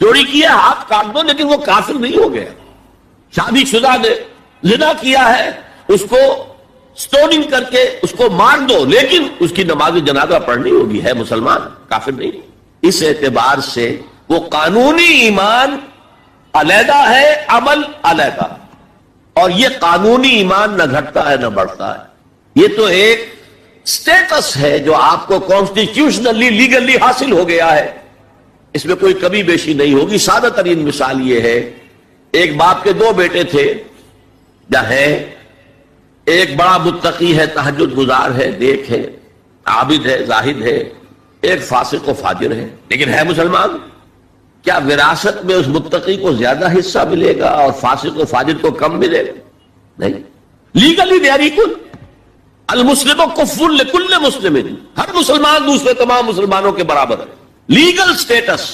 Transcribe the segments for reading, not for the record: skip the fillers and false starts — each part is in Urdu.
چوری کی ہے ہاتھ کاٹ دو، لیکن وہ کافر نہیں ہو گیا. شادی شدہ نے زنا کیا ہے، اس کو سٹوننگ کر کے اس کو مار دو، لیکن اس کی نماز جنازہ پڑھنی ہوگی، ہے مسلمان، کافر نہیں. اس اعتبار سے وہ قانونی ایمان علیحدہ ہے، عمل علیحدہ. اور یہ قانونی ایمان نہ گھٹتا ہے نہ بڑھتا ہے. یہ تو ایک سٹیٹس ہے جو آپ کو کانسٹیٹیوشنلی لیگلی حاصل ہو گیا ہے، اس میں کوئی کمی بیشی نہیں ہوگی. سادہ ترین مثال یہ ہے، ایک باپ کے دو بیٹے تھے، ہے ایک بڑا متقی ہے، تہجد گزار ہے، نیک ہے، عابد ہے، زاہد ہے، ایک فاسق و فاجر ہے، لیکن ہے مسلمان. کیا وراثت میں اس متقی کو زیادہ حصہ ملے گا اور فاسق و فاجر کو کم ملے گا؟ نہیں. Legally they are equal. المسلم کفر لکل مسلم، ہر مسلمان دوسرے تمام مسلمانوں کے برابر ہے. لیگل سٹیٹس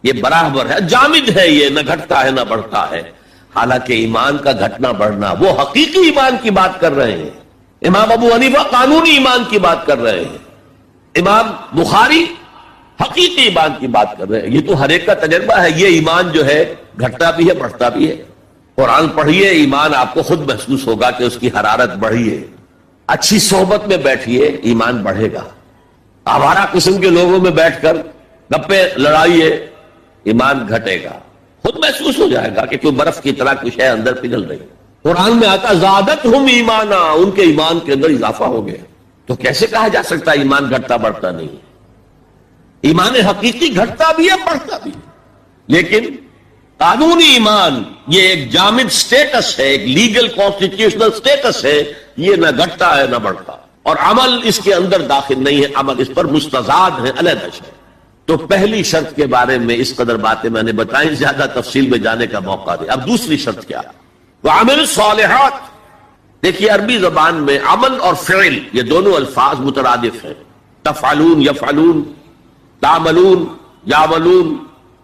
یہ برابر ہے، جامد ہے، یہ نہ گھٹتا ہے نہ بڑھتا ہے. حالانکہ ایمان کا گھٹنا بڑھنا، وہ حقیقی ایمان کی بات کر رہے ہیں. امام ابو حنیفہ قانونی ایمان کی بات کر رہے ہیں، امام بخاری حقیقی ایمان کی بات کر رہے ہیں. یہ تو ہر ایک کا تجربہ ہے. یہ ایمان جو ہے گھٹتا بھی ہے بڑھتا بھی ہے. قرآن پڑھیے، ایمان آپ کو خود محسوس ہوگا کہ اس کی حرارت بڑھی ہے. اچھی صحبت میں بیٹھیے، ایمان بڑھے گا. آوارہ قسم کے لوگوں میں بیٹھ کر گپے لڑائیے، ایمان گھٹے گا. خود محسوس ہو جائے گا کہ کوئی برف کی طرح کچھ ہے اندر پگھل رہی. قرآن میں آتا زادتہم ایمانا، ان کے ایمان کے اندر اضافہ ہو گیا. تو کیسے کہا جا سکتا ایمان گھٹتا بڑھتا نہیں؟ ایمان حقیقی گھٹتا بھی ہے بڑھتا بھی ہے، لیکن قانونی ایمان یہ ایک جامد سٹیٹس ہے، ایک لیگل کانسٹیٹیوشنل سٹیٹس ہے. یہ نہ گھٹتا ہے نہ بڑھتا، اور عمل اس کے اندر داخل نہیں ہے، عمل اس پر مستزاد ہے، علیحدہ ہے. تو پہلی شرط کے بارے میں اس قدر باتیں میں نے بتائیں، زیادہ تفصیل میں جانے کا موقع دے. اب دوسری شرط کیا؟ وَعَمِلُ الصَّالِحَاتِ. دیکھیے عربی زبان میں عمل اور فعل یہ دونوں الفاظ مترادف ہیں. تفعلون، یفعلون، تعملون، یعملون،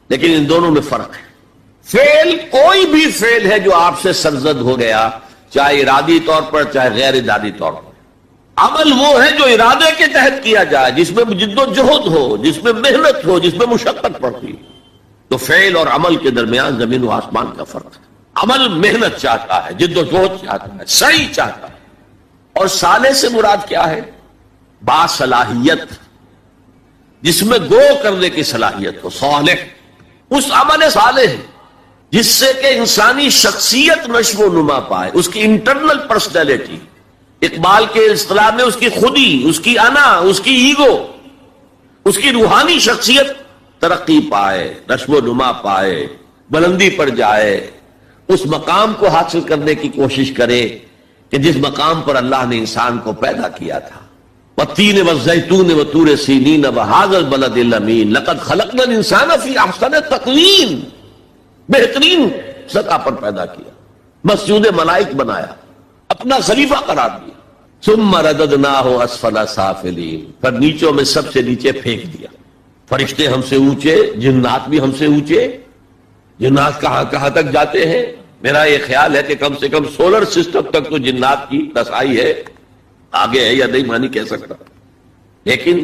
لیکن ان دونوں میں فرق ہے. فعل کوئی بھی فعل ہے جو آپ سے سرزد ہو گیا، چاہے ارادی طور پر چاہے غیر ارادی طور پر. عمل وہ ہے جو ارادے کے تحت کیا جائے، جس میں جد و جہد ہو، جس میں محنت ہو، جس میں مشقت پڑتی ہے. تو فعل اور عمل کے درمیان زمین و آسمان کا فرق ہے. عمل محنت چاہتا ہے، جد و جہد چاہتا ہے، صحیح چاہتا ہے. اور صالح سے مراد کیا ہے؟ باصلاحیت، جس میں گو کرنے کی صلاحیت ہو. صالح اس عمل صالح ہے جس سے کہ انسانی شخصیت نشو و نما پائے، اس کی انٹرنل پرسنالٹی، اقبال کے اصطلاح میں اس کی خودی، اس کی انا، اس کی ایگو، اس کی روحانی شخصیت ترقی پائے، نشو و نما پائے، بلندی پر جائے، اس مقام کو حاصل کرنے کی کوشش کرے کہ جس مقام پر اللہ نے انسان کو پیدا کیا تھا. والتین والزیتون وطور سینین وہذا البلد الامین لقد خلقنا الانسان فی احسن تقویم. بہترین سطح پر پیدا کیا، مسجود ملائک بنایا، اپنا خلیفہ قرار دیا. ثم رددناہ اسفل سافلین، پھر نیچوں میں سب سے نیچے پھینک دیا. فرشتے ہم سے اونچے، جنات بھی ہم سے اونچے. جنات کہاں کہاں تک جاتے ہیں؟ میرا یہ خیال ہے کہ کم سے کم سولر سسٹم تک تو جنات کی رسائی ہے. آگے ہے یا نہیں میں نہیں کہہ سکتا، لیکن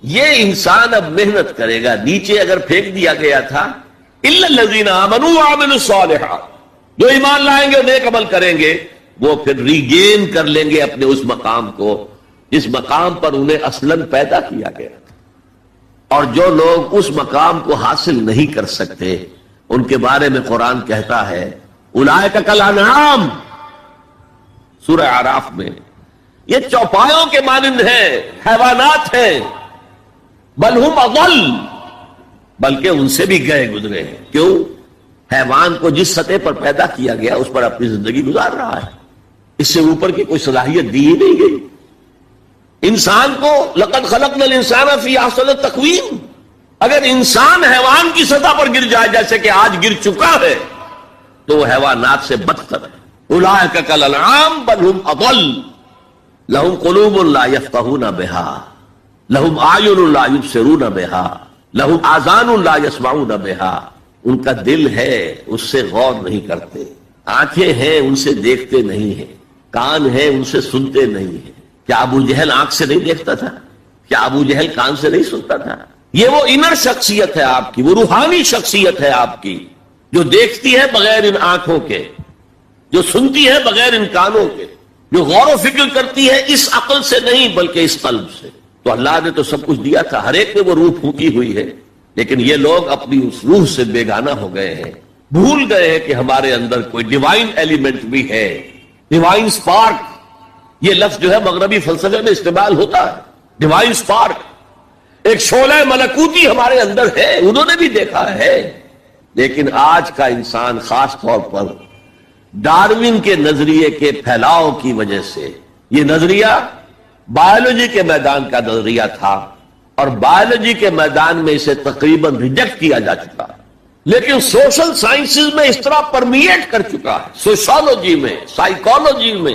یہ انسان اب محنت کرے گا. نیچے اگر پھینک دیا گیا تھا الا الذین آمنوا وعملوا الصالحات، جو ایمان لائیں گے نیک عمل کریں گے، وہ پھر ریگین کر لیں گے اپنے اس مقام کو جس مقام پر انہیں اصلاً پیدا کیا گیا تھا. اور جو لوگ اس مقام کو حاصل نہیں کر سکتے ان کے بارے میں قرآن کہتا ہے اولئک کالانعام، سورہ اعراف میں، یہ چوپایوں کے مانند ہیں، حیوانات ہیں. بل ہم اضل، بلکہ ان سے بھی گئے گزرے ہیں. کیوں؟ حیوان کو جس سطح پر پیدا کیا گیا اس پر اپنی زندگی گزار رہا ہے، اس سے اوپر کی کوئی صلاحیت دی ہی نہیں گئی. انسان کو لقد خلقنا الانسان فی احسن تقویم، اگر انسان حیوان کی سطح پر گر جائے جیسے کہ آج گر چکا ہے تو وہ حیوانات سے بدتر ہے. اولئک کالانعام بل ہم اضل لہم قلوب لا یفقہون بہا لہم اعین لا یبصرون بہا لہم آذان لا یسمعون بہا. ان کا دل ہے اس سے غور نہیں کرتے، آنکھیں ہیں ان سے دیکھتے نہیں ہیں، کان ہیں ان سے سنتے نہیں ہیں. کیا ابو جہل آنکھ سے نہیں دیکھتا تھا؟ کیا ابو جہل کان سے نہیں سنتا تھا؟ یہ وہ انر شخصیت ہے آپ کی، وہ روحانی شخصیت ہے آپ کی، جو دیکھتی ہے بغیر ان آنکھوں کے، جو سنتی ہے بغیر ان کانوں کے، جو غور و فکر کرتی ہے اس عقل سے نہیں بلکہ اس قلب سے۔ تو اللہ نے تو سب کچھ دیا تھا، ہر ایک میں وہ روح پھونکی ہوئی ہے، لیکن یہ لوگ اپنی اس روح سے بیگانہ ہو گئے ہیں، بھول گئے ہیں کہ ہمارے اندر کوئی ڈیوائن ایلیمنٹ بھی ہے، ڈیوائن سپارک۔ یہ لفظ جو ہے مغربی فلسفے میں استعمال ہوتا ہے، ڈیوائن سپارک، ایک شعلہ ملکوتی ہمارے اندر ہے، انہوں نے بھی دیکھا ہے۔ لیکن آج کا انسان خاص طور پر ڈارون کے نظریے کے پھیلاؤ کی وجہ سے، یہ نظریہ بایولوجی کے میدان کا نظریہ تھا اور بایولوجی کے میدان میں اسے تقریباً ریجیکٹ کیا جا چکا، لیکن سوشل سائنسز میں اس طرح پرمیٹ کر چکا ہے، سوشالوجی میں، سائیکالوجی میں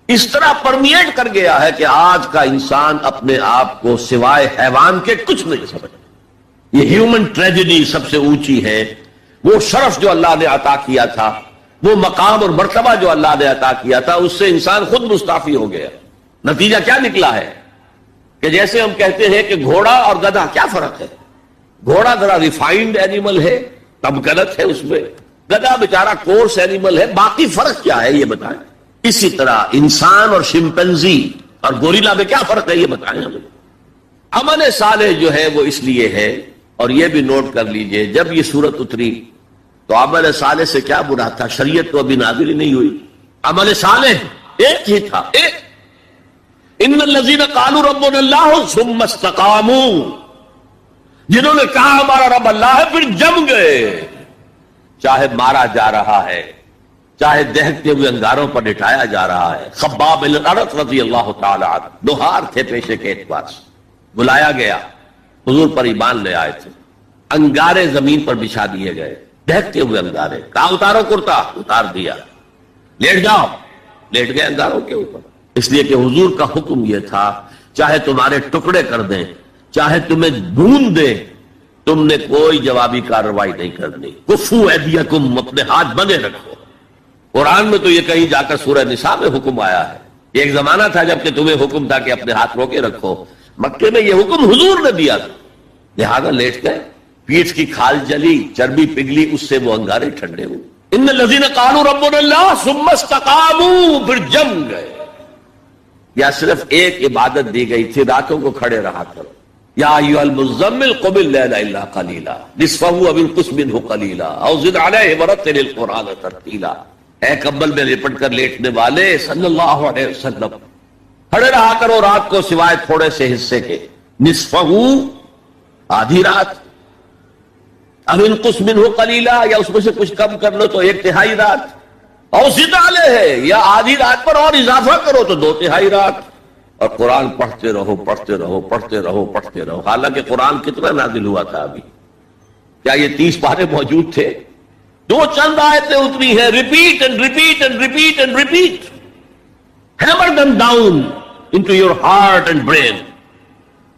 اس طرح پرمیٹ کر گیا ہے کہ آج کا انسان اپنے آپ کو سوائے حیوان کے کچھ نہیں سمجھتا۔ یہ ہیومن ٹریجڈی سب سے اونچی ہے، وہ شرف جو اللہ نے عطا کیا تھا، وہ مقام اور مرتبہ جو اللہ نے عطا کیا تھا، اس سے انسان خود مستعفی ہو گیا۔ نتیجہ کیا نکلا ہے کہ جیسے ہم کہتے ہیں کہ گھوڑا اور گدھا کیا فرق ہے؟ گھوڑا ذرا ریفائنڈ اینیمل ہے، تب غلط ہے اس میں، گدھا بیچارہ کورس اینیمل ہے، باقی فرق کیا ہے یہ بتائیں۔ اسی طرح انسان اور شمپینزی اور گوریلا میں کیا فرق ہے یہ بتائیں ہمیں۔ عمل صالح جو ہے وہ اس لیے ہے، اور یہ بھی نوٹ کر لیجئے جب یہ سورت اتری تو عمل صالح سے کیا مراد تھا؟ شریعت تو ابھی نازل ہی نہیں ہوئی، عمل صالح ایک ہی تھا، ایک ان الذین قالوا ربنا اللہ ثم استقاموا، جنہوں نے کہا ہمارا رب اللہ ہے پھر جم گئے، چاہے مارا جا رہا ہے، چاہے دہتے ہوئے انگاروں پر لٹایا جا رہا ہے۔ خباب بن الارت رضی اللہ تعالی عنہ دوہار تھے پیشے کے اعتبار سے، بلایا گیا، حضور پر ایمان لے آئے تھے، انگارے زمین پر بچھا دیے گئے، دہتے ہوئے انگارے، کہا اتارو کرتا، اتار دیا، لیٹ جاؤ، لیٹ گئے انگاروں کے اوپر، اس لیے کہ حضور کا حکم یہ تھا چاہے تمہارے ٹکڑے کر دیں، چاہے تمہیں ڈھونڈ دیں، تم نے کوئی جوابی کارروائی نہیں کرنی، کفو ایدیکم، اپنے ہاتھ بندے رکھو۔ قرآن میں تو یہ کہیں جا کر سورہ نساء میں حکم آیا ہے، یہ ایک زمانہ تھا جب کہ تمہیں حکم تھا کہ اپنے ہاتھ روکے رکھو، مکے میں یہ حکم حضور نے دیا تھا، لہذا لیٹ گئے، پیٹھ کی کھال جلی، چربی پگھلی، اس سے وہ انگارے ٹھنڈے ہوئے۔ ان الذین قالوا ربنا اللہ ثم استقاموا، پھر جم گئے۔ یا صرف ایک عبادت دی گئی تھی، راتوں کو کھڑے رہا کرو، یا ایھا المزمل قم اللیل الا قلیلا نصفہ او انقص منہ قلیلا او زد علیہ ورتل القرآن ترتیلا، اے کمبل میں لپٹ کر لیٹنے والے صلی اللہ علیہ وسلم، کھڑے رہا کرو رات کو سوائے تھوڑے سے حصے کے، نصفہ آدھی رات، اب انقص منہ قلیلا، یا اس میں سے کچھ کم کر لو تو ایک تہائی رات، اور زد علیہ، یا آدھی رات پر اور اضافہ کرو تو دو تہائی رات، اور قرآن پڑھتے رہو پڑھتے رہو پڑھتے رہو پڑھتے رہو۔ حالانکہ قرآن کتنا نازل ہوا تھا ابھی؟ کیا یہ 30 پارے موجود تھے؟ دو چند آیتیں اتری ہیں، repeat and repeat and repeat and repeat, hammer them down into your heart and brain,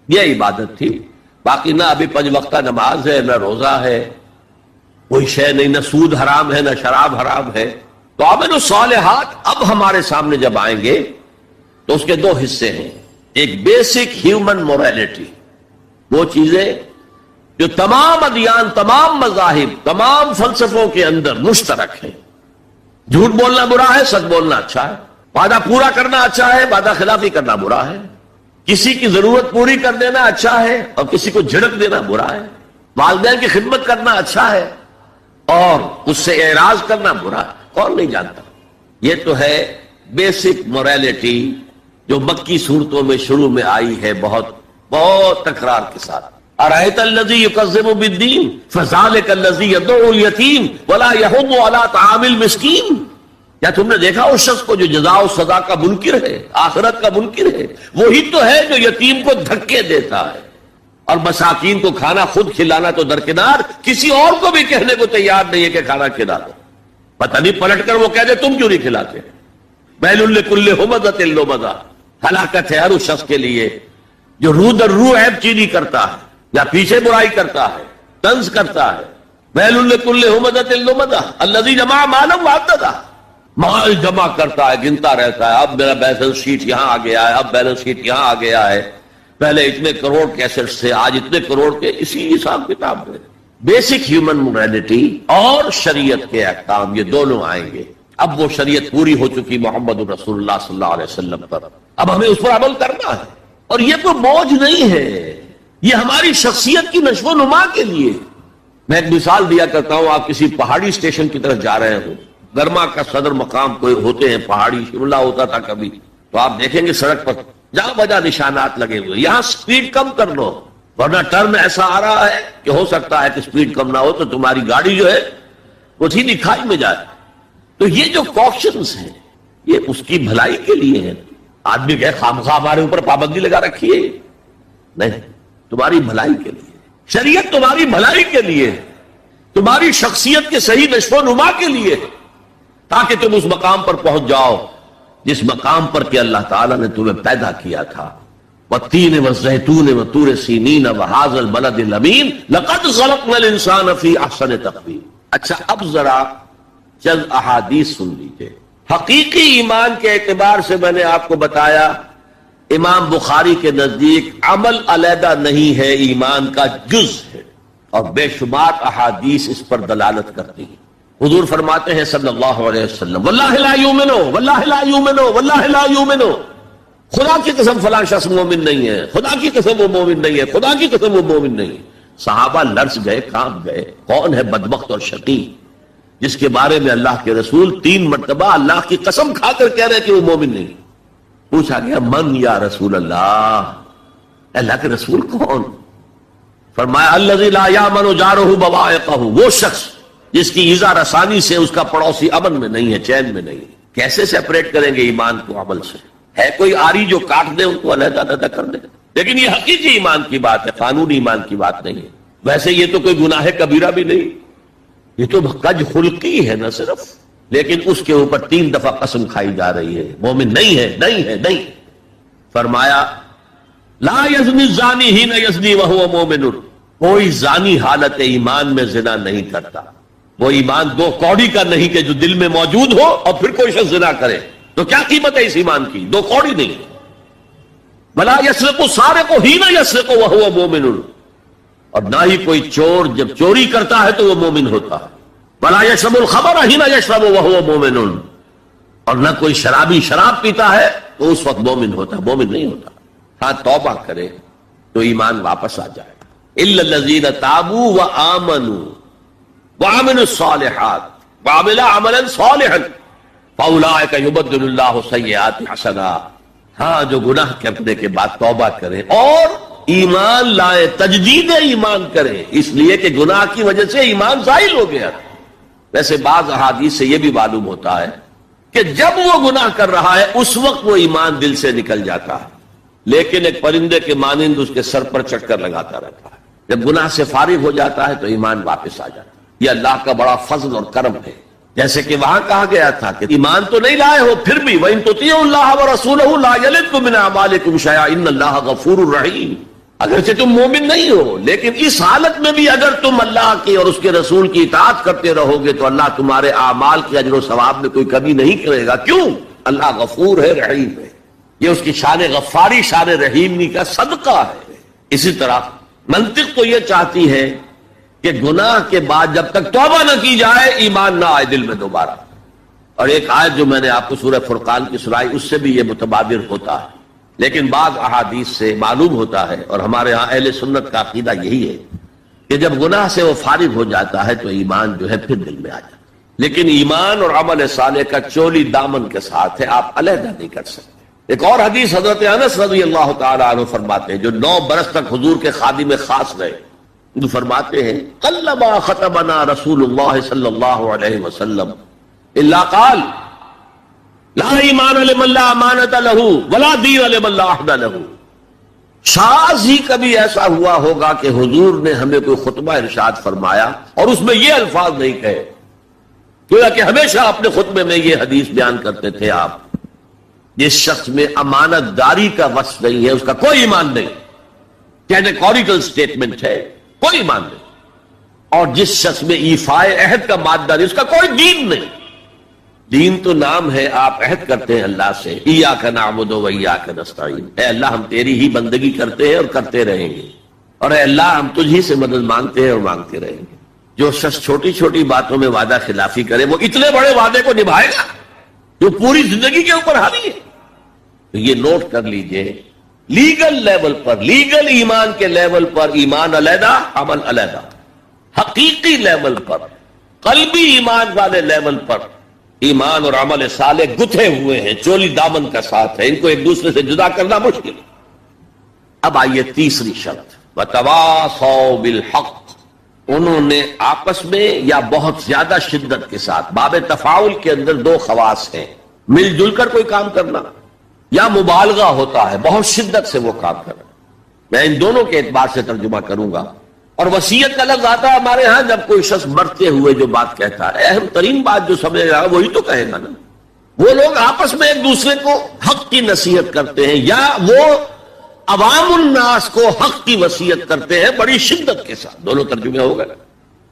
یہ عبادت تھی۔ باقی نہ ابھی 5 وقتہ نماز ہے، نہ روزہ ہے، کوئی شے نہیں، نہ سود حرام ہے، نہ شراب حرام ہے۔ تو عمل الصالحات اب ہمارے سامنے جب آئیں گے تو اس کے 2 حصے ہیں، ایک بیسک ہیومن موریلٹی، وہ چیزیں جو تمام ادیان، تمام مذاہب، تمام فلسفوں کے اندر مشترک ہیں۔ جھوٹ بولنا برا ہے، سچ بولنا اچھا ہے، وعدہ پورا کرنا اچھا ہے، وعدہ خلافی کرنا برا ہے، کسی کی ضرورت پوری کر دینا اچھا ہے اور کسی کو جھڑک دینا برا ہے، والدین کی خدمت کرنا اچھا ہے اور اس سے اعراض کرنا برا ہے، کون نہیں جانتا؟ یہ تو ہے بیسک موریلٹی جو مکی صورتوں میں شروع میں آئی ہے، بہت تکرار کے ساتھ۔ ارأیت الذی یکذب بالدین فذلک الذی یدعو الیتیم ولا یحض علی طعام المسکین، کیا تم نے دیکھا اس شخص کو جو جزا و سزا کا منکر ہے، آخرت کا منکر ہے؟ وہی تو ہے جو یتیم کو دھکے دیتا ہے اور مساکین کو کھانا خود کھلانا تو درکنار، کسی اور کو بھی کہنے کو تیار نہیں ہے کہ کھانا کھلا دو، پتہ نہیں پلٹ کر وہ کہہ دے تم کیوں نہیں کھلاتے۔ ویل لکل ہمزۃ لمزہ، ہلاکت ہے ہر اس شخص کے لیے جو رو در رو عیب چینی کرتا ہے یا پیچھے برائی کرتا ہے، طنز کرتا ہے۔ ویل لکل ہمزۃ لمزہ الذی جمع مالا وعددہ، مال جمع کرتا ہے، گنتا رہتا ہے، اب میرا بیلنس شیٹ یہاں آ گیا ہے، اب بیلنس شیٹ یہاں آ گیا ہے، پہلے اتنے کروڑ کیسٹ سے آج اتنے کروڑ کے، اسی حساب کتاب میں بیسک ہیومن موریلٹی اور شریعت کے احکام یہ دونوں آئیں گے. اب وہ شریعت پوری ہو چکی محمد رسول اللہ صلی اللہ علیہ وسلم پر، اب ہمیں اس پر عمل کرنا ہے. اور یہ کوئی بوجھ نہیں ہے، یہ ہماری شخصیت کی نشو و نما کے لیے. میں ایک مثال دیا کرتا ہوں، آپ کسی پہاڑی اسٹیشن کی طرف جا رہے ہو، گرما کا صدر مقام کوئی ہوتے ہیں پہاڑی، شملہ ہوتا تھا کبھی، تو آپ دیکھیں گے سڑک پر جہاں بجا نشانات لگے ہوئے، یہاں سپیڈ کم کر لو ورنہ ٹرن ایسا آ رہا ہے کہ ہو سکتا ہے کہ سپیڈ کم نہ ہو تو تمہاری گاڑی جو ہے وہ سیدھی کھائی میں جائے. تو یہ جو کوشنز ہیں یہ اس کی بھلائی کے لیے ہیں. آدمی کہ خامخواہ ہمارے اوپر پابندی لگا رکھی ہے، نہیں، تمہاری بھلائی کے لیے. شریعت تمہاری بھلائی کے لیے، تمہاری شخصیت کے صحیح نشو و نما کے لیے، تاکہ تم اس مقام پر پہنچ جاؤ جس مقام پر کہ اللہ تعالیٰ نے تمہیں پیدا کیا تھا. والتین والزیتون وطور سینین وہذا البلد الامین لقد خلقنا الانسان فی احسن تقویم. اچھا اب ذرا چند احادیث سن لیجیے. حقیقی ایمان کے اعتبار سے میں نے آپ کو بتایا امام بخاری کے نزدیک عمل علیحدہ نہیں ہے، ایمان کا جز ہے، اور بے شمار احادیث اس پر دلالت کرتی ہیں. حضور فرماتے ہیں صلی اللہ علیہ وسلم واللہ لا یؤمنو واللہ لا یؤمنو واللہ لا یؤمنو، خدا کی قسم فلاں شخص مومن نہیں ہے، خدا کی قسم وہ مومن نہیں ہے، خدا کی قسم وہ مومن نہیں ہے. صحابہ لرز گئے، کانپ گئے. کون ہے بدبخت اور شقی جس کے بارے میں اللہ کے رسول 3 مرتبہ اللہ کی قسم کھا کر کہہ رہے کہ وہ مومن نہیں؟ پوچھا گیا من یا رسول اللہ، اللہ کے رسول کون؟ فرمایا الذی لا یامن جارہ بوائقہ، وہ شخص جس کی ایذا رسانی سے اس کا پڑوسی امن میں نہیں ہے، چین میں نہیں ہے. کیسے سیپریٹ کریں گے ایمان کو عمل سے؟ ہے کوئی آری جو کاٹ دے ان کو علیحدہ علیحدہ کر دے؟ لیکن یہ حقیقی ایمان کی بات ہے، قانونی ایمان کی بات نہیں ہے. ویسے یہ تو کوئی گناہ کبیرہ بھی نہیں، یہ تو کج خلقی ہے نہ صرف، لیکن اس کے اوپر 3 دفعہ قسم کھائی جا رہی ہے مومن نہیں ہے، نہیں ہے، نہیں. فرمایا لا یزنی الزانی حین یزنی وہو مومن، کوئی زانی حالت ایمان میں زنا نہیں کرتا. وہ ایمان 2 کوڑی کا نہیں کہ جو دل میں موجود ہو اور پھر کوئی شخص زنا کرے، تو کیا قیمت ہے اس ایمان کی؟ 2 کوڑی نہیں. ولا یسرق السارق حین یسرق وہو مومن، اور نہ ہی کوئی چور جب چوری کرتا ہے تو وہ مومن ہوتا ہے. ولا یشرب الخمر حین یشرب وہو مومن، اور نہ کوئی شرابی شراب پیتا ہے تو اس وقت مومن ہوتا ہے، مومن نہیں ہوتا. ہاں توبہ کرے تو ایمان واپس آ جائے گا. الا الذین تابوا وآمنوا وعملوا الصالحات وعملوا عملا صالحا فاولئک یبدل اللہ سیئات حسنات. ہاں جو گناہ کرنے کے بعد توبہ کرے اور ایمان لائے، تجدید ایمان کرے، اس لیے کہ گناہ کی وجہ سے ایمان زائل ہو گیا. ویسے بعض احادیث سے یہ بھی معلوم ہوتا ہے کہ جب وہ گناہ کر رہا ہے اس وقت وہ ایمان دل سے نکل جاتا ہے، لیکن ایک پرندے کے مانند اس کے سر پر چکر لگاتا رہتا ہے. جب گناہ سے فارغ ہو جاتا ہے تو ایمان واپس آ جاتا ہے. یہ اللہ کا بڑا فضل اور کرم ہے. جیسے کہ وہاں کہا گیا تھا کہ ایمان تو نہیں لائے ہو پھر بھی وَإِن تُطِيعُوا اللَّهَ وَرَسُولَهُ لَا يَلِتْكُم مِّنْ أَعْمَالِكُمْ شَيْئًا إِنَّ اللَّهَ غَفُورٌ رَحِيمٌ. اگرچہ تم مومن نہیں ہو لیکن اس حالت میں بھی اگر تم اللہ کی اور اس کے رسول کی اطاعت کرتے رہو گے تو اللہ تمہارے اعمال کے اجر و ثواب میں کوئی کمی نہیں کرے گا. کیوں؟ اللہ غفور ہے، رحیم ہے. یہ اس کی شان غفاری، شان رحیمی کا صدقہ ہے. اسی طرح منطق تو یہ چاہتی ہے کہ گناہ کے بعد جب تک توبہ نہ کی جائے ایمان نہ آئے دل میں دوبارہ. اور ایک آیت جو میں نے آپ کو سورہ فرقان کی سنائی اس سے بھی یہ متبادر ہوتا ہے. لیکن بعض احادیث سے معلوم ہوتا ہے اور ہمارے ہاں اہل سنت کا عقیدہ یہی ہے کہ جب گناہ سے وہ فارغ ہو جاتا ہے تو ایمان جو ہے پھر دل میں آ جاتا ہے. لیکن ایمان اور عمل صالح کا چولی دامن کے ساتھ ہے، آپ علیحدہ نہیں کر سکتے. ایک اور حدیث حضرت انس رضی اللہ تعالی عنہ فرماتے ہیں جو 9 برس تک حضور کے خادم خاص رہے، جو فرماتے ہیں قلما خطبنا رسول اللہ صلی اللہ علیہ وسلم الا قال لا ایمان لمن لا امانۃ له ولا دین لمن لا عہد له. شاذ ہی کبھی ایسا ہوا ہوگا کہ حضور نے ہمیں کوئی خطبہ ارشاد فرمایا اور اس میں یہ الفاظ نہیں کہے، گویا کہ ہمیشہ اپنے خطبے میں یہ حدیث بیان کرتے تھے آپ، جس شخص میں امانت داری کا وصف نہیں ہے اس کا کوئی ایمان نہیں، کیٹیگوریکل سٹیٹمنٹ ہے، کوئی ایمان نہیں. اور جس شخص میں ایفائے عہد کا مادہ نہیں اس کا کوئی دین نہیں. دین تو نام ہے، آپ عہد کرتے ہیں اللہ سے، ایاک نعبد و ایاک نستعین، اے اللہ ہم تیری ہی بندگی کرتے ہیں اور کرتے رہیں گے، اور اے اللہ ہم تجھ ہی سے مدد مانگتے ہیں اور مانگتے رہیں گے۔ جو شخص چھوٹی چھوٹی باتوں میں وعدہ خلافی کرے وہ اتنے بڑے وعدے کو نبھائے گا جو پوری زندگی کے اوپر حاوی ہے۔ تو یہ نوٹ کر لیجئے، لیگل لیول پر، لیگل ایمان کے لیول پر ایمان علیحدہ، عمل علیحدہ، حقیقی لیول پر، قلبی ایمان والے لیول پر ایمان اور عمل صالح گتھے ہوئے ہیں، چولی دامن کا ساتھ ہے، ان کو ایک دوسرے سے جدا کرنا مشکل ہے۔ اب آئیے تیسری شرط، وَتَوَاصَوْا بِالْحَقِّ، انہوں نے آپس میں یا بہت زیادہ شدت کے ساتھ، باب تفاعل کے اندر دو خواص ہیں، مل جل کر کوئی کام کرنا یا مبالغہ ہوتا ہے، بہت شدت سے وہ کام کرنا۔ میں ان دونوں کے اعتبار سے ترجمہ کروں گا، اور وصیت کا لفظ آتا ہے ہمارے ہاں جب کوئی شخص مرتے ہوئے جو بات کہتا ہے، اہم ترین بات جو سمجھ رہا ہے وہی تو کہے گا نا۔ وہ لوگ آپس میں ایک دوسرے کو حق کی نصیحت کرتے ہیں یا وہ عوام الناس کو حق کی وصیت کرتے ہیں بڑی شدت کے ساتھ، دونوں ترجمے ہو گئے۔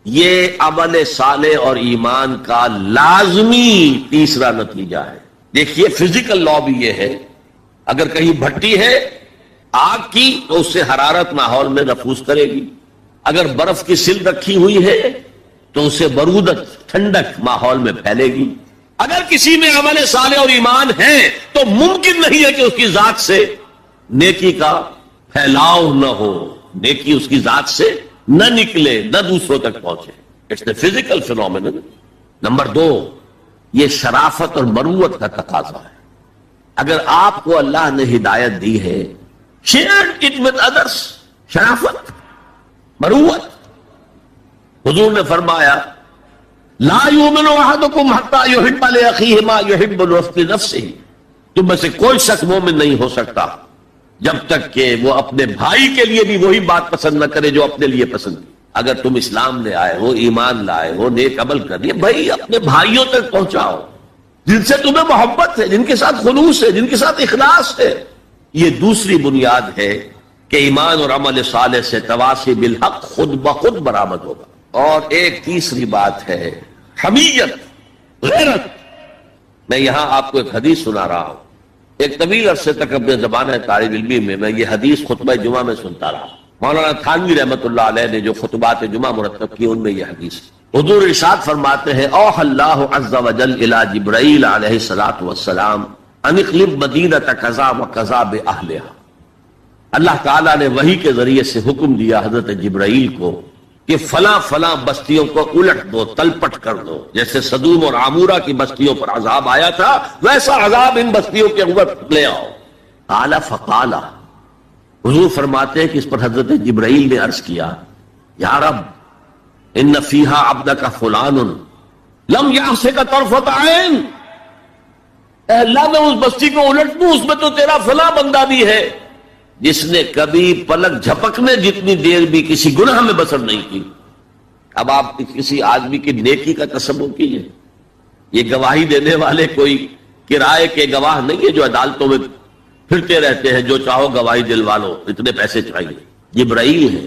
یہ عمل صالح اور ایمان کا لازمی تیسرا نتیجہ ہے۔ دیکھیے فزیکل لا بھی یہ ہے، اگر کہیں بھٹی ہے آگ کی تو اس سے حرارت ماحول میں نفوذ کرے گی، اگر برف کی سل رکھی ہوئی ہے تو اسے برودت، ٹھنڈک ماحول میں پھیلے گی۔ اگر کسی میں عمل صالح اور ایمان ہے تو ممکن نہیں ہے کہ اس کی ذات سے نیکی کا پھیلاؤ نہ ہو، نیکی اس کی ذات سے نہ نکلے، نہ دوسروں تک پہنچے۔ It's a physical phenomenon. Number دو، یہ شرافت اور مروت کا تقاضا ہے۔ اگر آپ کو اللہ نے ہدایت دی ہے، شیئر اٹ ود ادرس، شرافت، مروت۔ حضور نے فرمایا لا یؤمن احدکم حتی یحب لاخیہ ما یحب لنفسہ، تم میں سے کوئی شخص مومن نہیں ہو سکتا جب تک کہ وہ اپنے بھائی کے لیے بھی وہی بات پسند نہ کرے جو اپنے لیے پسند کی۔ اگر تم اسلام لے آئے ہو، ایمان لائے ہو، نیک عمل کر لیے، بھائی اپنے بھائیوں تک پہنچاؤ جن سے تمہیں محبت ہے، جن کے ساتھ خلوص ہے، جن کے ساتھ اخلاص ہے۔ یہ دوسری بنیاد ہے کہ ایمان اور عمل صالح سے تواصی بالحق خود بخود برآمد ہوگا۔ اور ایک تیسری بات ہے حمیت، غیرت۔ میں یہاں آپ کو ایک حدیث سنا رہا ہوں، ایک طویل عرصے تک اپنے زمانہ طالب علمی میں یہ حدیث خطبہ جمعہ میں سنتا رہا۔ مولانا تھانوی رحمۃ اللہ علیہ نے جو خطبات جمعہ مرتب کی ان میں یہ حدیث ہے۔ حضور ارشاد فرماتے ہیں اوحى اللہ عز وجل الى جبرائیل علیہ الصلوۃ والسلام ان اقلب مدینۃ کذا وکذا باہلھا، اللہ تعالیٰ نے وحی کے ذریعے سے حکم دیا حضرت جبرائیل کو کہ فلاں فلاں بستیوں کو الٹ دو، تلپٹ کر دو، جیسے سدوم اور عمورہ کی بستیوں پر عذاب آیا تھا ویسا عذاب ان بستیوں کے اوپر لے آؤ۔ قال فقال، حضور فرماتے ہیں کہ اس پر حضرت جبرائیل نے عرض کیا یا رب ان فیہا عبدک فلان لم یعصک طرفۃ عین، اے اللہ میں اس بستی کو الٹ دوں، اس میں تو تیرا فلاں بندہ بھی ہے جس نے کبھی پلک جھپکنے جتنی دیر بھی کسی گناہ میں بسر نہیں کی۔ اب آپ کسی آدمی کی نیکی کا تصور کیجئے، یہ گواہی دینے والے کوئی کرائے کے گواہ نہیں ہے جو عدالتوں میں پھرتے رہتے ہیں، جو چاہو گواہی دلوا لو، اتنے پیسے چاہیے۔ جبرائیل ہے،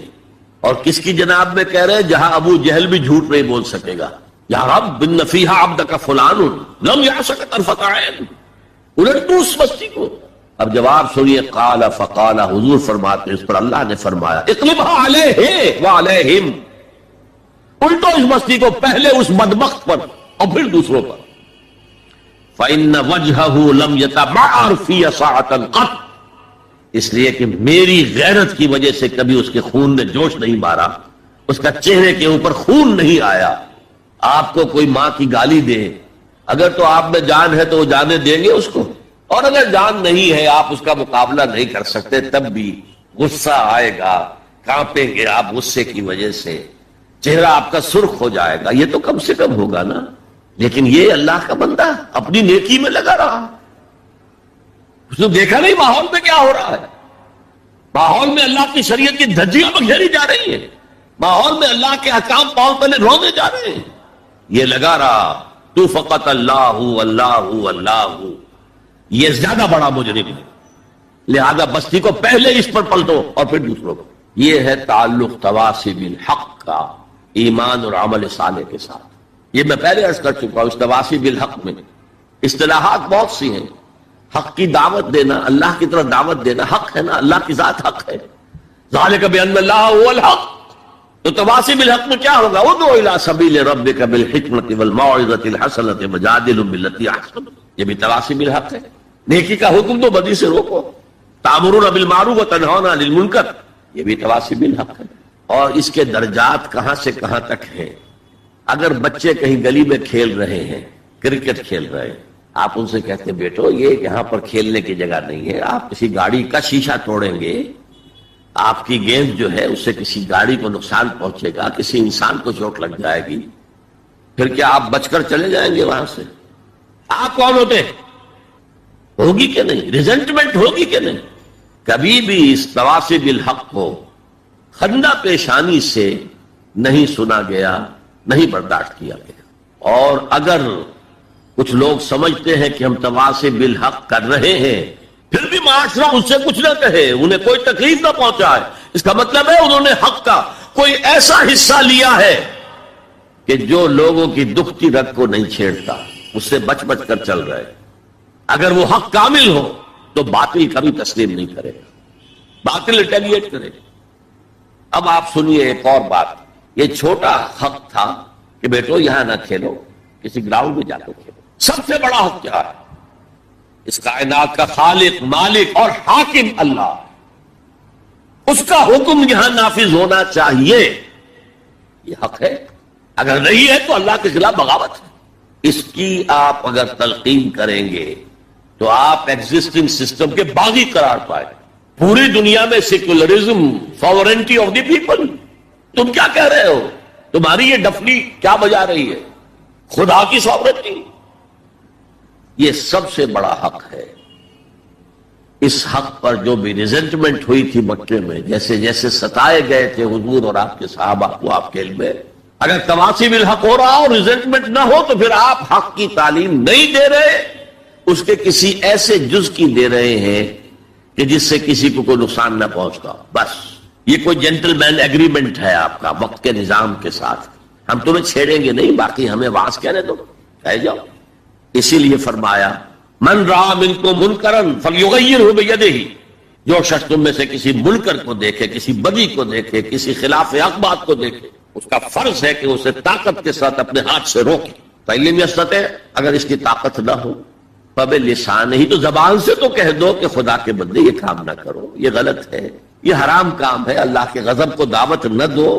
اور کس کی جناب میں کہہ رہے ہیں؟ جہاں ابو جہل بھی جھوٹ نہیں بول سکے گا۔ یا رب ان فیہا عبدک فلان لم یعصک طرفۃ عین، الٹ دو اس بستی کو۔ اب جواب سنیے، قال فقال، حضور فرماتے ہیں اس پر اللہ نے فرمایا اقلبها علیہ وعلیہم، الٹو اس بستی کو، پہلے اس بدبخت پر اور پھر دوسروں پر۔ فإن وجهه لم يتبعر في ساعة قط، اس لیے کہ میری غیرت کی وجہ سے کبھی اس کے خون نے جوش نہیں مارا، اس کا چہرے کے اوپر خون نہیں آیا۔ آپ کو کوئی ماں کی گالی دے، اگر تو آپ میں جان ہے تو وہ جانے دیں گے اس کو، اور اگر جان نہیں ہے آپ اس کا مقابلہ نہیں کر سکتے تب بھی غصہ آئے گا، کانپیں گے آپ غصے کی وجہ سے، چہرہ آپ کا سرخ ہو جائے گا، یہ تو کم سے کم ہوگا نا۔ لیکن یہ اللہ کا بندہ اپنی نیکی میں لگا رہا، اس نے دیکھا نہیں ماحول میں کیا ہو رہا ہے، ماحول میں اللہ کی شریعت کی دھجیاں بکھیری جا رہی ہیں، ماحول میں اللہ کے احکام پاؤں پہلے رونے جا رہے ہیں، یہ لگا رہا تو فقط اللہ اللہ اللہ، یہ زیادہ بڑا مجرم ہے، لہذا بستی کو پہلے اس پر پلٹو اور پھر دوسروں کو۔ یہ ہے تعلق تواصی بالحق کا ایمان اور عمل صالح کے ساتھ۔ یہ میں پہلے عرض کر چکا ہوں، اس تواصی بالحق میں اصطلاحات بہت سی ہیں. حق کی دعوت دینا، اللہ کی طرف دعوت دینا حق ہے نا، اللہ کی ذات حق ہے. ذالک بأن اللہ هو الحق. تو تواصی بالحق میں کیا ہوگا؟ ادعو الی سبیل ربک بالحکمۃ والموعظۃ الحسنۃ وجادلهم بالتی احسن. یہ بھی تواصی بالحق ہے. نیکی کا حکم دو، بدی سے روکو. تأمرون بالمعروف وتنہون عن المنکر، یہ بھی تواصی بالحق ہے. اور اس کے درجات کہاں سے کہاں تک ہیں. اگر بچے کہیں گلی میں کھیل رہے ہیں، کرکٹ کھیل رہے ہیں، آپ ان سے کہتے ہیں بیٹو یہ یہاں پر کھیلنے کی جگہ نہیں ہے، آپ کسی گاڑی کا شیشہ توڑیں گے، آپ کی گیند جو ہے اس سے کسی گاڑی کو نقصان پہنچے گا، کسی انسان کو چوٹ لگ جائے گی، پھر کیا آپ بچ کر چلے جائیں گے وہاں سے؟ آپ کون ہوتے ہیں؟ ہوگی کہ نہیں؟ ریزنٹمنٹ ہوگی کہ نہیں؟ کبھی بھی اس تواصی بالحق کو خندہ پیشانی سے نہیں سنا گیا، نہیں برداشت کیا گیا. اور اگر کچھ لوگ سمجھتے ہیں کہ ہم تواصی بالحق کر رہے ہیں پھر بھی معاشرہ اس سے کچھ نہ کہے، انہیں کوئی تکلیف نہ پہنچائے، اس کا مطلب ہے انہوں نے حق کا کوئی ایسا حصہ لیا ہے کہ جو لوگوں کی دکھتی رگ کو نہیں چھیڑتا، اس سے بچ بچ کر چل رہے. اگر وہ حق کامل ہو تو باطل کبھی تسلیم نہیں کرے گا، باطل ریٹیلیٹ کرے گا. اب آپ سنیے ایک اور بات. یہ چھوٹا حق تھا کہ بیٹو یہاں نہ کھیلو، کسی گراؤنڈ میں جا کر کھیلو. سب سے بڑا حق کیا ہے؟ اس کائنات کا خالق، مالک اور حاکم اللہ، اس کا حکم یہاں نافذ ہونا چاہیے. یہ حق ہے. اگر نہیں ہے تو اللہ کے خلاف بغاوت ہے. اس کی آپ اگر تلقین کریں گے تو آپ ایگزسٹنگ سسٹم کے باغی قرار پائے. پوری دنیا میں secularism, sovereignty of the people. تم کیا کہہ رہے ہو؟ تمہاری یہ ڈفلی کیا بجا رہی ہے؟ خدا کی ساورنٹی. یہ سب سے بڑا حق ہے. اس حق پر جو بھی ریزنٹمنٹ ہوئی تھی مکے میں، جیسے جیسے ستائے گئے تھے حضور اور آپ کے صحابہ کو آپ کے علم میں، اگر تواصی بالحق ہو رہا اور ریزنٹمنٹ نہ ہو تو پھر آپ حق کی تعلیم نہیں دے رہے، اس کے کسی ایسے جز کی دے رہے ہیں کہ جس سے کسی کو کوئی نقصان نہ پہنچتا. بس یہ کوئی جینٹل مین ایگریمنٹ ہے آپ کا وقت کے نظام کے ساتھ. ہم تمہیں چھیڑیں گے نہیں، باقی ہمیں واز کہنے دو، کہہ جاؤ. اسی لیے فرمایا من رأى منکم منکرا فلیغیرہ بیدہ. جو شخص تم میں سے کسی منکر کو دیکھے، کسی بدی کو دیکھے، کسی خلاف حق بات کو دیکھے، اس کا فرض ہے کہ اسے طاقت کے ساتھ اپنے ہاتھ سے روکے. فَإِن لَمْ يَسْتَطِعْ، اگر اس کی طاقت نہ ہو فَبِلِسَانِهِ، تو زبان سے تو کہہ دو کہ خدا کے بندے یہ کام نہ کرو، یہ غلط ہے، یہ حرام کام ہے، اللہ کے غضب کو دعوت نہ دو،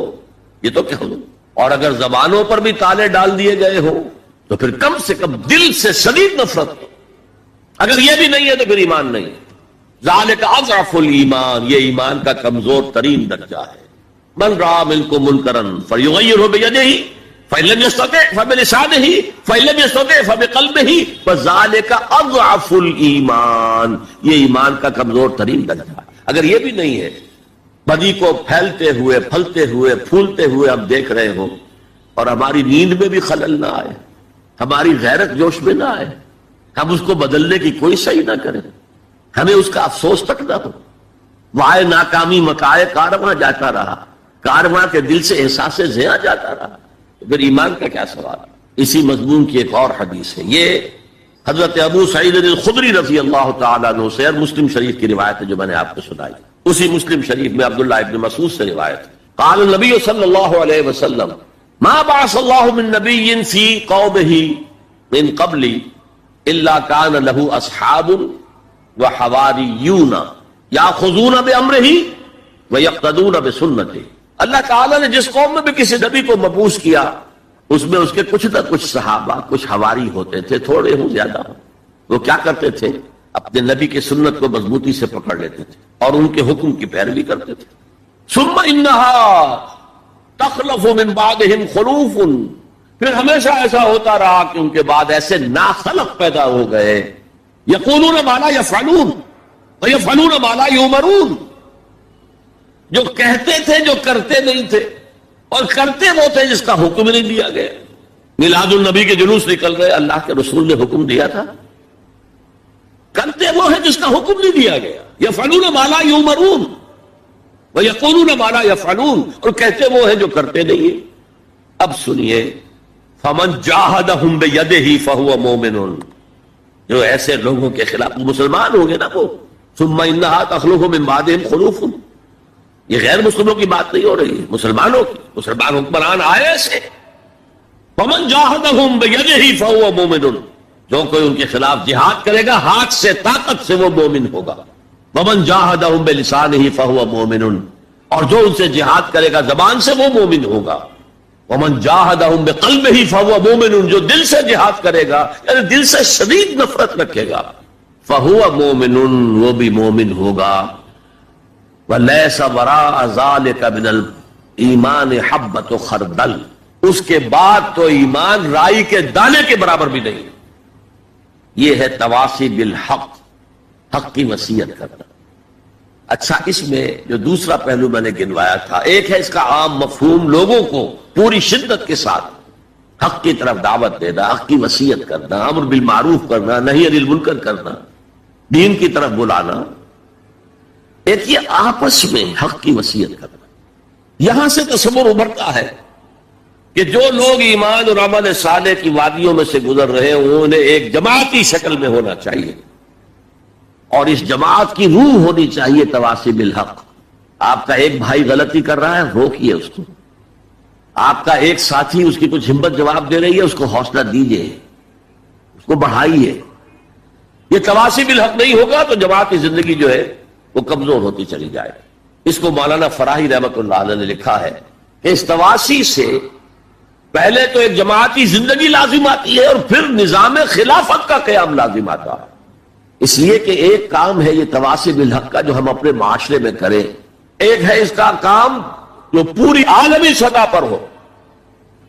یہ تو کہہ دو. اور اگر زبانوں پر بھی تالے ڈال دیے گئے ہو تو پھر کم سے کم دل سے شدید نفرت ہو. اگر یہ بھی نہیں ہے تو پھر ایمان نہیں ہے. ذالک اضعف الایمان، یہ ایمان کا کمزور ترین درجہ ہے. من رأى منکم منکرا فلیغیرہ بیدہ فإن لم يستطع فبلسانه فإن لم يستطع فبقلبه فذلك اضعف الایمان، یہ ایمان کا کمزور ترین درجہ ہے. اگر یہ بھی نہیں ہے، بدی کو پھیلتے ہوئے، پھلتے ہوئے، پھولتے ہوئے ہم دیکھ رہے ہو اور ہماری نیند میں بھی خلل نہ آئے، ہماری غیرت جوش میں نہ آئے، ہم اس کو بدلنے کی کوئی صحیح نہ کریں، ہمیں اس کا افسوس تک نہ ہو، وائے ناکامی مکائے کارواں جاتا رہا، کارواں کے دل سے احساس زیاں جاتا رہا، پھر ایمان کا کیا سوال. اسی مضمون کی ایک اور حدیث ہے، یہ حضرت ابو سعید الخدری رضی اللہ تعالیٰ عنہ سے، اور مسلم شریف کی روایت ہے جو میں نے آپ کو سنائی. اسی مسلم شریف میں عبداللہ ابن مسعود سے روایت ہے. قال النبی صلی اللہ علیہ وسلم ما بعث اللہ من نبی فی قومہ من قبل الا کان له اصحاب وحواریون یاخذون بامرہ ویقتدون بسنتہ. اللہ تعالیٰ نے جس قوم میں بھی کسی نبی کو مبعوث کیا اس میں اس کے کچھ نہ کچھ صحابہ، کچھ حواری ہوتے تھے، تھوڑے ہوں زیادہ ہوں. وہ کیا کرتے تھے؟ اپنے نبی کی سنت کو مضبوطی سے پکڑ لیتے تھے اور ان کے حکم کی پیروی کرتے تھے. ثم انہا تخلف من بعدہم خلوف، پھر ہمیشہ ایسا ہوتا رہا کہ ان کے بعد ایسے ناخلف پیدا ہو گئے، یقولون ما لا یفعلون ویفعلون ما لا یؤمرون، جو کہتے تھے جو کرتے نہیں تھے، اور کرتے وہ تھے جس کا حکم نہیں دیا گیا. میلاد النبی کے جلوس نکل رہے، اللہ کے رسول نے حکم دیا تھا. کرتے وہ ہیں جس کا حکم نہیں دیا گیا. یفعلون ما لا یؤمرون ویقولون ما لا یفعلون، اور کہتے وہ ہیں جو کرتے نہیں ہیں. اب سنیے، فمن جاہدہم بیدہ فہو مومن، جو ایسے لوگوں کے خلاف مسلمان ہوں گے نا وہ ثم انہا تخلف من بعدہم خلوف، یہ غیر مسلموں کی بات نہیں ہو رہی ہے، مسلمانوں کی، مسلمان حکمران آئے ایسے. فمن جاہدہم بیدہ فہو مومن، جو کوئی ان کے خلاف جہاد کرے گا ہاتھ سے طاقت سے وہ مومن ہوگا. ومن جاہدہم بلسانہ فہو مومن، اور جو ان سے جہاد کرے گا زبان سے وہ مومن ہوگا. ومن جاہدہم بقلبہ فہو مومن، جو دل سے جہاد کرے گا یعنی دل سے شدید نفرت رکھے گا فہو مومن، وہ بھی مومن ہوگا. ولیس وراء ذلک من الایمان حبۃ خردل، اس کے بعد تو ایمان رائی کے دانے کے برابر بھی نہیں. یہ ہے تواصی بالحق، حق کی وصیت کرنا. اچھا، اس میں جو دوسرا پہلو میں نے گنوایا تھا، ایک ہے اس کا عام مفہوم، لوگوں کو پوری شدت کے ساتھ حق کی طرف دعوت دینا، حق کی وصیت کرنا، امر بالمعروف کرنا، نہی عن المنکر کرنا، دین کی طرف بلانا. ایک یہ آپس میں حق کی وصیت کرنا. یہاں سے تصور ابھرتا ہے کہ جو لوگ ایمان اور عمل صالح کی وادیوں میں سے گزر رہے ہیں انہیں ایک جماعتی شکل میں ہونا چاہیے، اور اس جماعت کی روح ہونی چاہیے تواصی بالحق. آپ کا ایک بھائی غلطی کر رہا ہے، روکیے اس کو. آپ کا ایک ساتھی اس کی کچھ ہمت جواب دے رہی ہے، اس کو حوصلہ دیجیے، اس کو بڑھائیے. یہ تواصی بالحق نہیں ہوگا تو جماعتی زندگی جو ہے وہ کمزور ہوتی چلی جائے. اس کو مولانا فراہی رحمۃ اللہ علیہ نے لکھا ہے کہ اس تواصی سے پہلے تو ایک جماعتی زندگی لازم آتی ہے اور پھر نظام خلافت کا قیام لازم آتا ہے. اس لیے کہ ایک کام ہے یہ تواصی بالحق کا جو ہم اپنے معاشرے میں کریں، ایک ہے اس کا کام جو پوری عالمی سطح پر ہو.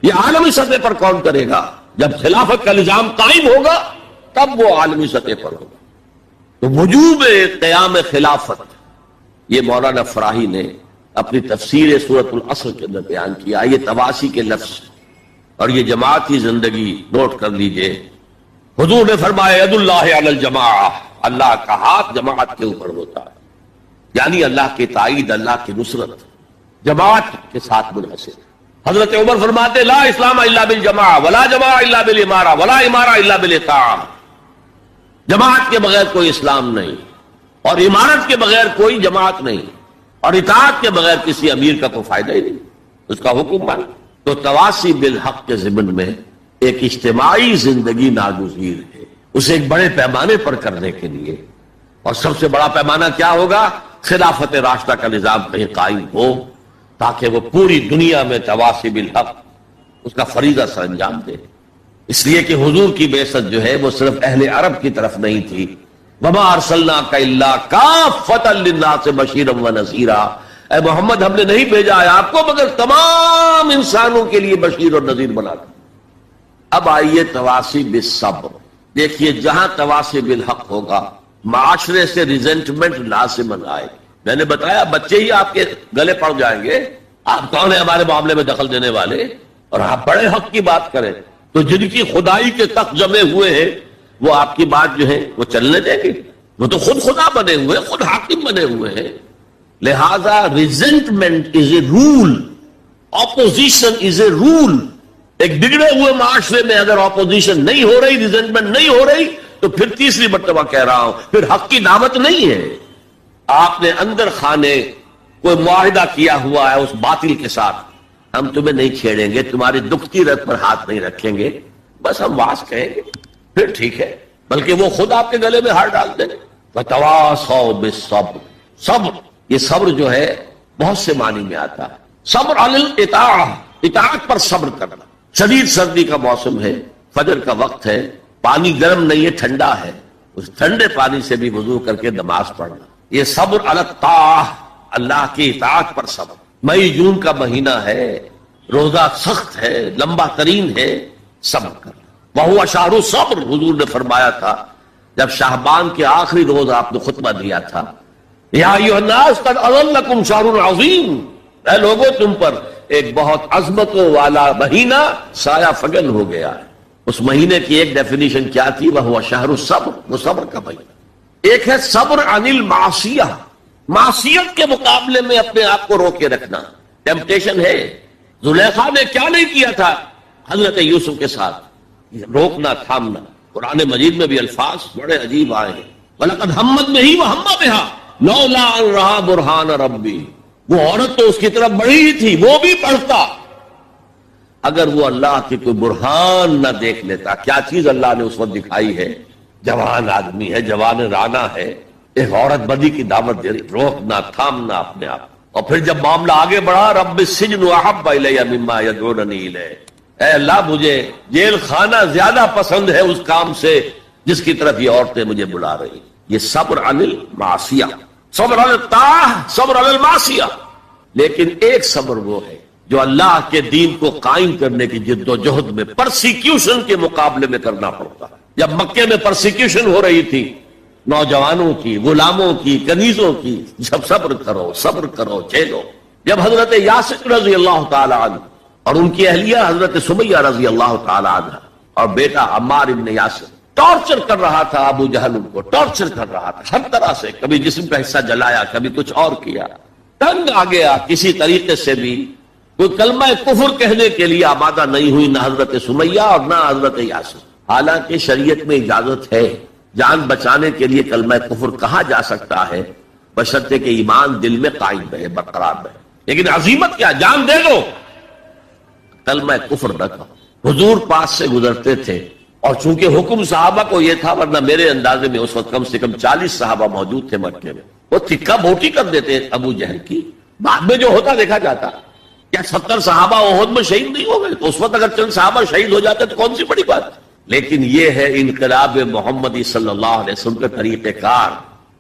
یہ عالمی سطح پر کون کرے گا؟ جب خلافت کا نظام قائم ہوگا تب وہ عالمی سطح پر ہوگا. تو وجوب قیام خلافت یہ مولانا فراہی نے اپنی تفسیر سورۃ العصر کے اندر بیان کیا. یہ تواصی کے لفظ اور یہ جماعتی زندگی نوٹ کر لیجئے. حضور نے فرمایا ید اللہ علی الجماعہ، اللہ کا ہاتھ جماعت کے اوپر ہوتا ہے، یعنی اللہ کی تائید، اللہ کی نصرت جماعت کے ساتھ منحصر. حضرت عمر فرماتے لا اسلام الا بالجماعہ ولا جماعہ الا بالامارہ ولا امارہ الا بالاطاعہ. جماعت کے بغیر کوئی اسلام نہیں، اور امارت کے بغیر کوئی جماعت نہیں، اور اطاعت کے بغیر کسی امیر کا کوئی فائدہ ہی نہیں، اس کا حکم مان. تو تواصی بالحق کے ضمن میں ایک اجتماعی زندگی ناگزیر ہے، اسے ایک بڑے پیمانے پر کرنے کے لیے. اور سب سے بڑا پیمانہ کیا ہوگا؟ خلافت راشدہ کا نظام کہیں قائم ہو تاکہ وہ پوری دنیا میں تواصی بالحق اس کا فریضہ سر انجام دے. اس لیے کہ حضور کی بعثت جو ہے وہ صرف اہل عرب کی طرف نہیں تھی. وما ارسلناک الا کافۃ للناس بشیرا ونذیرا، اے محمد ہم نے نہیں بھیجا ہے آپ کو مگر تمام انسانوں کے لیے بشیر اور نذیر بنا کر. اب آئیے تواصی بالصبر. دیکھیے جہاں تواصی بالحق ہوگا معاشرے سے ریزنٹمنٹ لازماً آئے. میں نے بتایا بچے ہی آپ کے گلے پڑ جائیں گے، آپ کون ہیں ہمارے معاملے میں دخل دینے والے، اور آپ بڑے حق کی بات کریں تو جن کی خدائی کے تخت جمے ہوئے ہیں وہ آپ کی بات جو ہے وہ چلنے دیں گے؟ وہ تو خود خدا بنے ہوئے، خود حاکم بنے ہوئے ہیں. لہذا ریزنٹمنٹ از اے رول، اپوزیشن از اے رول. ایک بگڑے ہوئے معاشرے میں اگر اپوزیشن نہیں ہو رہی، ریزنٹمنٹ نہیں ہو رہی، تو پھر تیسری مرتبہ کہہ رہا ہوں پھر حق کی دعوت نہیں ہے. آپ نے اندر خانے کوئی معاہدہ کیا ہوا ہے اس باطل کے ساتھ، ہم تمہیں نہیں چھیڑیں گے، تمہاری دکھتی رت پر ہاتھ نہیں رکھیں گے، بس ہم واس کہیں گے، پھر ٹھیک ہے، بلکہ وہ خود آپ کے گلے میں ہار ڈال دیں گے. وَتَوَاصَوْا بِالصَّبْرِ، صبر، یہ صبر جو ہے بہت سے معنی میں آتا ہے. صبر علی الاطاعہ، اطاعت پر صبر کرنا. شدید سردی کا موسم ہے، فجر کا وقت ہے، پانی گرم نہیں ہے، ٹھنڈا ہے، اس ٹھنڈے پانی سے بھی وضو کر کے نماز پڑھنا، یہ صبر علی الطاعہ، اللہ کی اطاعت پر صبر. مئی جون کا مہینہ ہے، روزہ سخت ہے، لمبا ترین ہے، صبر کرنا. وَهُوَ شَهْرُ الصَّبْرِ، حضور نے فرمایا تھا جب شعبان کے آخری روز آپ نے خطبہ دیا تھا، یا ایھا الناس قد اظلکم شہر عظیم، اے لوگوں تم پر ایک بہت عظمتوں والا مہینہ سایہ فگن ہو گیا ہے. اس مہینے کی ایک ڈیفینیشن کیا تھی؟ وَهُوَ شَهْرُ الصَّبْرِ، وہ صبر کا مہینہ. ایک ہے صبر عن المعصیہ، معصیت کے مقابلے میں اپنے آپ کو روکے رکھنا. ٹیمپٹیشن ہے، زلیخا نے کیا نہیں کیا تھا حضرت یوسف کے ساتھ، روکنا، تھامنا. قرآن مجید میں بھی الفاظ بڑے عجیب آئے ہیں. وَلَقَدْ هَمَّتْ بِهِ وَهَمَّ بِهَا لَوْلَا أَن رَأَىٰ بُرْهَانَ رَبِّهِ. وہ عورت تو اس کی طرف بڑھی ہی تھی، وہ بھی پڑھتا، اگر وہ اللہ کی کوئی برہان نہ دیکھ لیتا. کیا چیز اللہ نے اس وقت دکھائی ہے؟ جوان آدمی ہے، جوان رانا ہے، ایک عورت بدی کی دعوت دے رہی، روکنا تھامنا اپنے آپ. اور پھر جب معاملہ آگے بڑھا، رب السجن احب الی مما یدعوننی الیہ، اے اللہ مجھے جیل خانہ زیادہ پسند ہے اس کام سے جس کی طرف یہ عورتیں مجھے بلا رہی. یہ صبر عن المعصیہ، صبر عن الطاعہ، صبر عن المعصیہ. لیکن ایک صبر وہ ہے جو اللہ کے دین کو قائم کرنے کی جد و جہد میں پرسیکیوشن کے مقابلے میں کرنا پڑتا ہے. جب مکے میں پرسیکیوشن ہو رہی تھی نوجوانوں کی، غلاموں کی، کنیزوں کی، جب صبر کرو جھیلو. جب حضرت یاسر رضی اللہ تعالی عنہ اور ان کی اہلیہ حضرت سمیہ رضی اللہ تعالی عنہ اور بیٹا عمار ابن یاسر ٹارچر کر رہا تھا، ابو جہل ان کو ٹارچر کر رہا تھا ہر طرح سے، کبھی جسم کا حصہ جلایا، کبھی کچھ اور کیا. تنگ آ گیا، کسی طریقے سے بھی کوئی کلمہ کفر کہنے کے لیے آمادہ نہیں ہوئی، نہ حضرت سمیہ اور نہ حضرت یاسر. حالانکہ شریعت میں اجازت ہے، جان بچانے کے لیے کلمہ کفر کہا جا سکتا ہے، بشرطے کہ ایمان دل میں قائم رہے، برقرار رہے. لیکن عزیمت کیا، جان دے دو، کلمہ کفر نہ کہو. حضور پاس سے گزرتے تھے اور چونکہ حکم صحابہ کو یہ تھا، ورنہ میرے اندازے میں اس وقت کم سے کم 40 صحابہ موجود تھے مکے میں، وہ تھکا بوٹی کر دیتے ابو جہل کی. بعد میں جو ہوتا دیکھا جاتا. کیا 70 صحابہ احد میں شہید نہیں ہو گئے؟ تو اس وقت اگر چند صحابہ شہید ہو جاتے تو کون سی بڑی بات. لیکن یہ ہے انقلاب محمدی صلی اللہ علیہ وسلم کا طریقہ کار،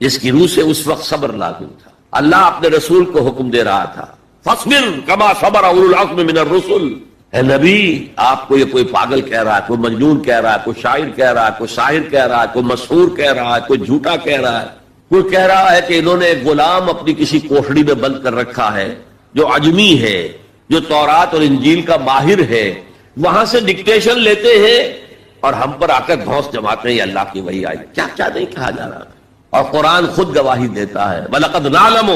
جس کی روح سے اس وقت صبر لازم تھا. اللہ اپنے رسول کو حکم دے رہا تھا، فاصبر کما صبر اولو العزم من الرسل. اے نبی، آپ کو یہ کوئی پاگل کہہ رہا ہے، کوئی مجنون کہہ رہا ہے، کوئی شاعر کہہ رہا ہے، کوئی شاعر کہہ رہا ہے، کوئی مسحور کہہ رہا ہے، کوئی جھوٹا کہہ رہا ہے، کوئی کہہ رہا ہے کہ انہوں نے ایک غلام اپنی کسی کوٹھڑی میں بند کر رکھا ہے جو عجمی ہے، جو تورات اور انجیل کا ماہر ہے، وہاں سے ڈکٹیشن لیتے ہیں اور ہم پر آ کر گھونس جماتے ہیں اللہ کی وحی آئی. کیا کیا نہیں کہا جا رہا. اور قرآن خود گواہی دیتا ہے، وَلَقَدْ نَعْلَمُ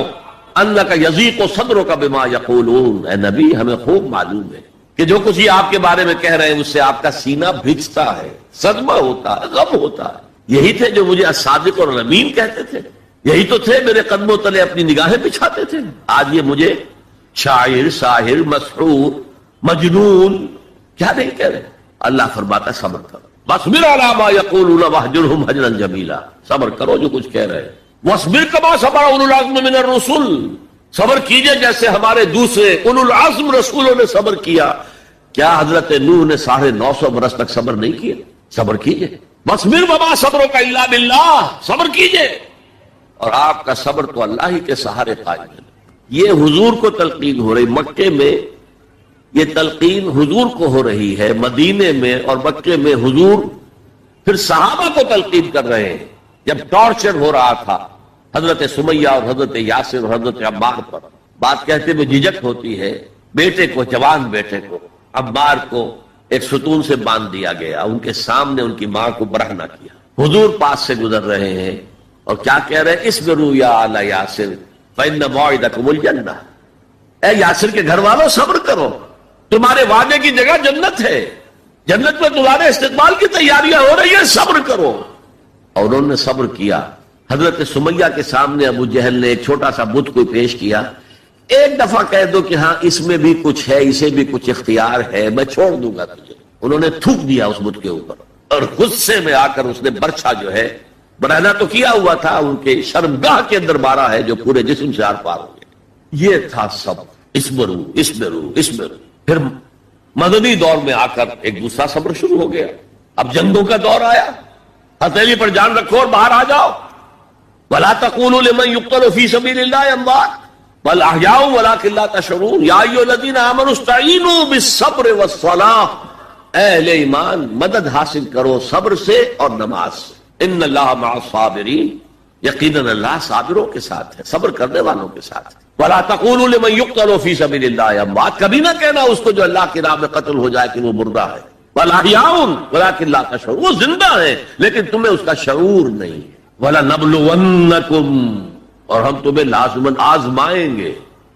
أَنَّكَ يَضِيقُ صَدْرُكَ بِمَا يَقُولُونَ. اے نبی، ہمیں خوب معلوم ہے کہ جو کچھ یہ آپ کے بارے میں کہہ رہے ہیں اس سے آپ کا سینہ بھجتا ہے، صدمہ ہوتا ہے، غم ہوتا ہے. یہی تھے جو مجھے الصادق اور الامین کہتے تھے، یہی تو تھے میرے قدموں تلے اپنی نگاہیں بچھاتے تھے. آج یہ مجھے شاعر، ساحر، مسحور، مجنون کیا نہیں کہہ رہے. اللہ فرماتا صبر کرو، وَاصْبِرْ عَلَىٰ مَا يَقُولُونَ وَاهْجُرْهُمْ هَجْرًا جَمِيلًا. صبر کرو جو کچھ کہہ رہے ہیں. وَاصْبِرْ كَمَا صَبَرَ أُولُو الْعَزْمِ مِنَ الرُّسُلِ. صبر کیجئے جیسے ہمارے دوسرے اولو العزم رسولوں نے صبر کیا. کیا حضرت نوح نے 950 برس تک صبر نہیں کیا؟ صبر کیجئے. وَاصْبِرْ وَمَا صَبْرُكَ إِلَّا بِاللَّهِ. صبر کیجئے اور آپ کا صبر تو اللہ ہی کے سہارے قائم ہے. یہ حضور کو تلقین ہو رہی. مکے میں یہ تلقین حضور کو ہو رہی ہے، مدینے میں اور مکے میں حضور پھر صحابہ کو تلقین کر رہے ہیں. جب ٹارچر ہو رہا تھا حضرت سمیہ اور حضرت یاسر اور حضرت عمار پر، بات کہتے میں جھجک ہوتی ہے. بیٹے کو، جوان بیٹے کو، عمار کو ایک ستون سے باندھ دیا گیا، ان کے سامنے ان کی ماں کو برہنہ کیا. حضور پاس سے گزر رہے ہیں اور کیا کہہ رہے ہیں؟ اصبروا یا آل یاسر فإن موعدکم الجنہ. اے یاسر کے گھر والوں صبر کرو، تمہارے وعدے کی جگہ جنت ہے، جنت میں تمہارے استقبال کی تیاریاں ہو رہی ہیں، صبر کرو. اور انہوں نے صبر کیا. حضرت سمیہ کے سامنے ابو جہل نے ایک چھوٹا سا بت کو پیش کیا. ایک دفعہ کہہ دو کہ ہاں اس میں بھی کچھ ہے، اسے بھی کچھ اختیار ہے، میں چھوڑ دوں گا تجھے. انہوں نے تھوک دیا اس بت کے اوپر اور غصے میں آ کر اس نے برچھا جو ہے، برہنہ تو کیا ہوا تھا، ان کے شرمگاہ کے اندر مارا ہے جو پورے جسم سے آر پار ہو گیا. یہ تھا صبر. اصبروا اصبروا اصبروا. پھر مدنی دور میں آ کر ایک دوسرا صبر شروع ہو گیا. اب جنگوں کا دور آیا. ہتھیلی پر جان رکھو اور باہر آ جاؤ. وَلَا تَقُولُوا لِمَن يُقْتَلُ فِي سَبِيلِ اللَّهِ أَمْوَاتٌ بَلْ أَحْيَاءٌ وَلَٰكِن لَّا تَشْعُرُونَ يَا أَيُّهَا الَّذِينَ آمَنُوا اسْتَعِينُوا بِالصَّبْرِ وَالصَّلَاةِ. اے اہل ایمان، مدد حاصل کرو صبر سے اور نماز سے. ان اللہ مع الصابرین، یقیناً اللہ صابروں کے ساتھ ہے، صبر کرنے والوں کے ساتھ ہے. وَلَا تَقُولُوا لِمَن يُقْتَلُ فِي سَبِيلِ اللَّهِ أَمْوَاتٌ. کبھی نہ کہنا اس کو جو اللہ کی راہ میں قتل ہو جائے کہ وہ مردہ ہے. بَلْ أَحْيَاءٌ وَلَٰكِن لَّا تَشْعُرُونَ. وہ زندہ ہے لیکن تمہیں اس کا شعور نہیں ہے. وَلَنَبْلُوَنَّكُمْ. اور ہم تمہیں لازماً آزمائیں گے.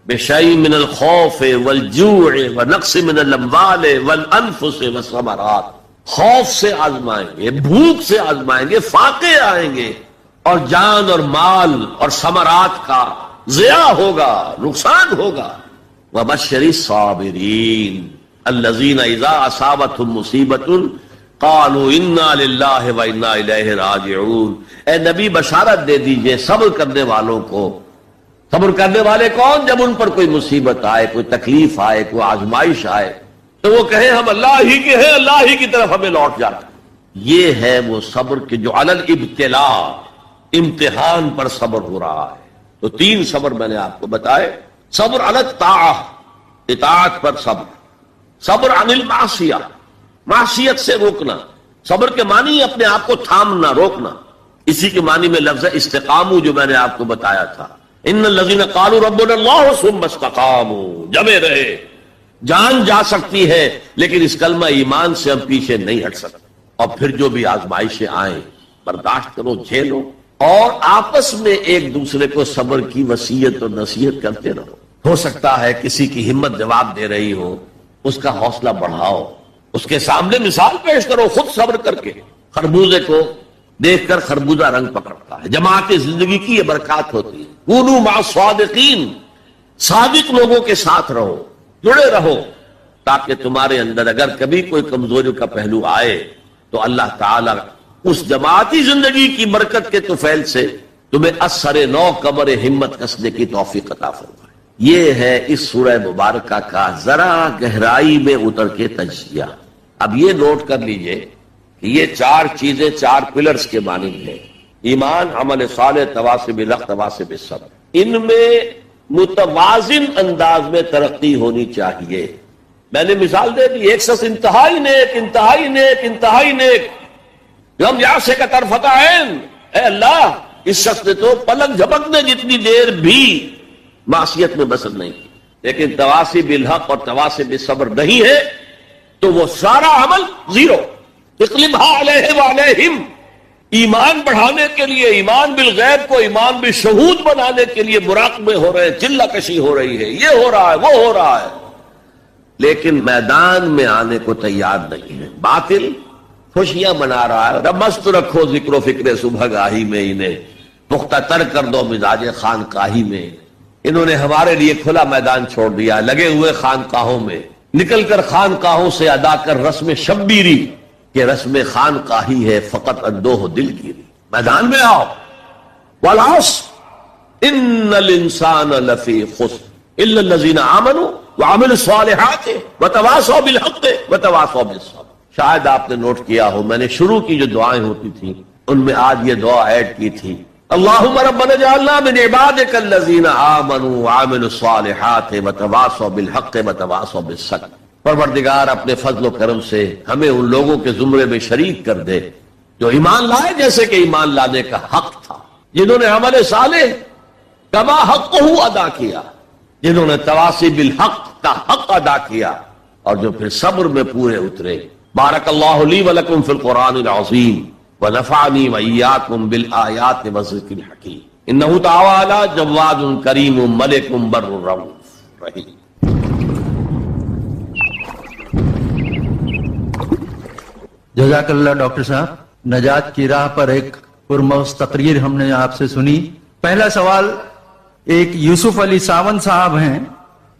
بِشَيْءٍ مِّنَ الْخَوْفِ وَالْجُوعِ وَنَقْصٍ مِّنَ الْأَمْوَالِ وَالْأَنفُسِ وَالثَّمَرَاتِ. خوف سے آزمائیں گے، بھوک سے آزمائیں گے، فاقے آئیں گے، اور جان اور مال اور ثمرات کا ضیاع ہوگا، نقصان ہوگا۔ وَبَشِّرِ الصَّابِرِينَ الَّذِينَ إِذَا أَصَابَتْهُمْ مُصِيبَةٌ قَالُوا إِنَّا لِلَّهِ وَإِنَّا إِلَيْهِ رَاجِعُونَ۔ اے نبی بشارت دے دیجئے صبر کرنے والوں کو۔ صبر کرنے والے کون؟ جب ان پر کوئی مصیبت آئے، کوئی تکلیف آئے، کوئی آزمائش آئے تو وہ کہیں ہم اللہ ہی کے ہیں، اللہ ہی کی طرف ہمیں لوٹ جاتا۔ یہ ہے وہ صبر کہ جو علی الابتلاء، امتحان پر صبر ہو رہا ہے۔ تو تین صبر میں نے آپ کو بتائے۔ صبر علی الطاعہ، اطاعت پر صبر۔ صبر عن المعصیہ، معصیت سے روکنا۔ صبر کے معنی اپنے آپ کو تھامنا، روکنا۔ اسی کے معنی میں لفظ استقاموا جو میں نے آپ کو بتایا تھا، ان الذین قالوا ربنا اللہ ثم استقاموا، جمے رہے۔ جان جا سکتی ہے لیکن اس کلمہ ایمان سے ہم پیچھے نہیں ہٹ سکتے۔ اور پھر جو بھی آزمائشیں آئیں برداشت کرو، جھیلو، اور آپس میں ایک دوسرے کو صبر کی وصیت اور نصیحت کرتے رہو۔ ہو سکتا ہے کسی کی ہمت جواب دے رہی ہو، اس کا حوصلہ بڑھاؤ، اس کے سامنے مثال پیش کرو خود صبر کر کے۔ خربوزے کو دیکھ کر خربوزہ رنگ پکڑتا ہے۔ جماعت زندگی کی یہ برکات ہوتی ہے۔ کونوا مع الصادقین، صادق لوگوں کے ساتھ رہو، جڑے رہو، تاکہ تمہارے اندر اگر کبھی کوئی کمزوری کا پہلو آئے تو اللہ تعالی اس جماعتی زندگی کی برکت کے طفیل سے تمہیں اثر نو کمر ہمت کسنے کی توفیق عطا فرمائے۔ یہ ہے اس سورہ مبارکہ کا ذرا گہرائی میں اتر کے تجزیہ۔ اب یہ نوٹ کر لیجئے کہ یہ چار چیزیں چار پلرز کے مانند ہیں: ایمان، عمل صالح، تواصی بالحق، تواصی بالصبر۔ ان میں متوازن انداز میں ترقی ہونی چاہیے۔ میں نے مثال دے دی، ایک شخص انتہائی نیک، انتہائی نیک، انتہائی نیک، ہم یہاں سے کا طرفتا عین، اے اللہ اس شخص نے تو پلک جھپکنے جتنی دیر بھی معصیت میں بسر نہیں کی، لیکن تواصی بالحق اور تواصی بالصبر نہیں ہے تو وہ سارا عمل زیرو۔ اقلبها علیہ وعلیہم، ایمان بڑھانے کے لیے، ایمان بالغیب کو ایمان بالشہود بنانے کے لیے مراقبے ہو رہے ہیں، چلہ کشی ہو رہی ہے، یہ ہو رہا ہے، وہ ہو رہا ہے، لیکن میدان میں آنے کو تیار نہیں ہے۔ باطل خوشیاں منا رہا ہے، مست رکھو ذکر و فکر صبح گاہی میں، انہیں پختہ تر کر دو مزاج خانقاہی میں۔ انہوں نے ہمارے لیے کھلا میدان چھوڑ دیا، لگے ہوئے خانقاہوں میں، نکل کر خانقاہوں سے ادا کر رسم شبیری کہ رسم خانقاہی ہے، فقط اندوہ دل گیری۔ میدان میں آؤ۔ والعصر ان الانسان لفی خسر الا الذین آمنوا وعملوا الصالحات وتواصوا بالحق وتواصوا بالصبر۔ شاید آپ نے نوٹ کیا ہو، میں نے شروع کی جو دعائیں ہوتی تھیں ان میں آج یہ دعا ایڈ کی تھی: اللہم ربنا اجعلنا من عبادک الذین آمنوا وعملوا الصالحات وتواصوا بالحق وتواصوا بالصبر۔ پروردگار اپنے فضل و کرم سے ہمیں ان لوگوں کے زمرے میں شریک کر دے جو ایمان لائے جیسے کہ ایمان لانے کا حق تھا، جنہوں نے عمل صالح کما حق ادا کیا، جنہوں نے تواصی بالحق کا حق ادا کیا، اور جو پھر صبر میں پورے اترے۔ بارک اللہ لی ولکم فی القرآن العظیم ونفعنی وإیاکم بالآیات والذکر الحکیم انہ تعالی جواد کریم ملک بر رؤوف رحیم۔ جزاک اللہ ڈاکٹر صاحب۔ نجات کی راہ پر ایک پرموز تقریر ہم نے آپ سے سنی۔ پہلا سوال ایک یوسف علی ساونت صاحب ہیں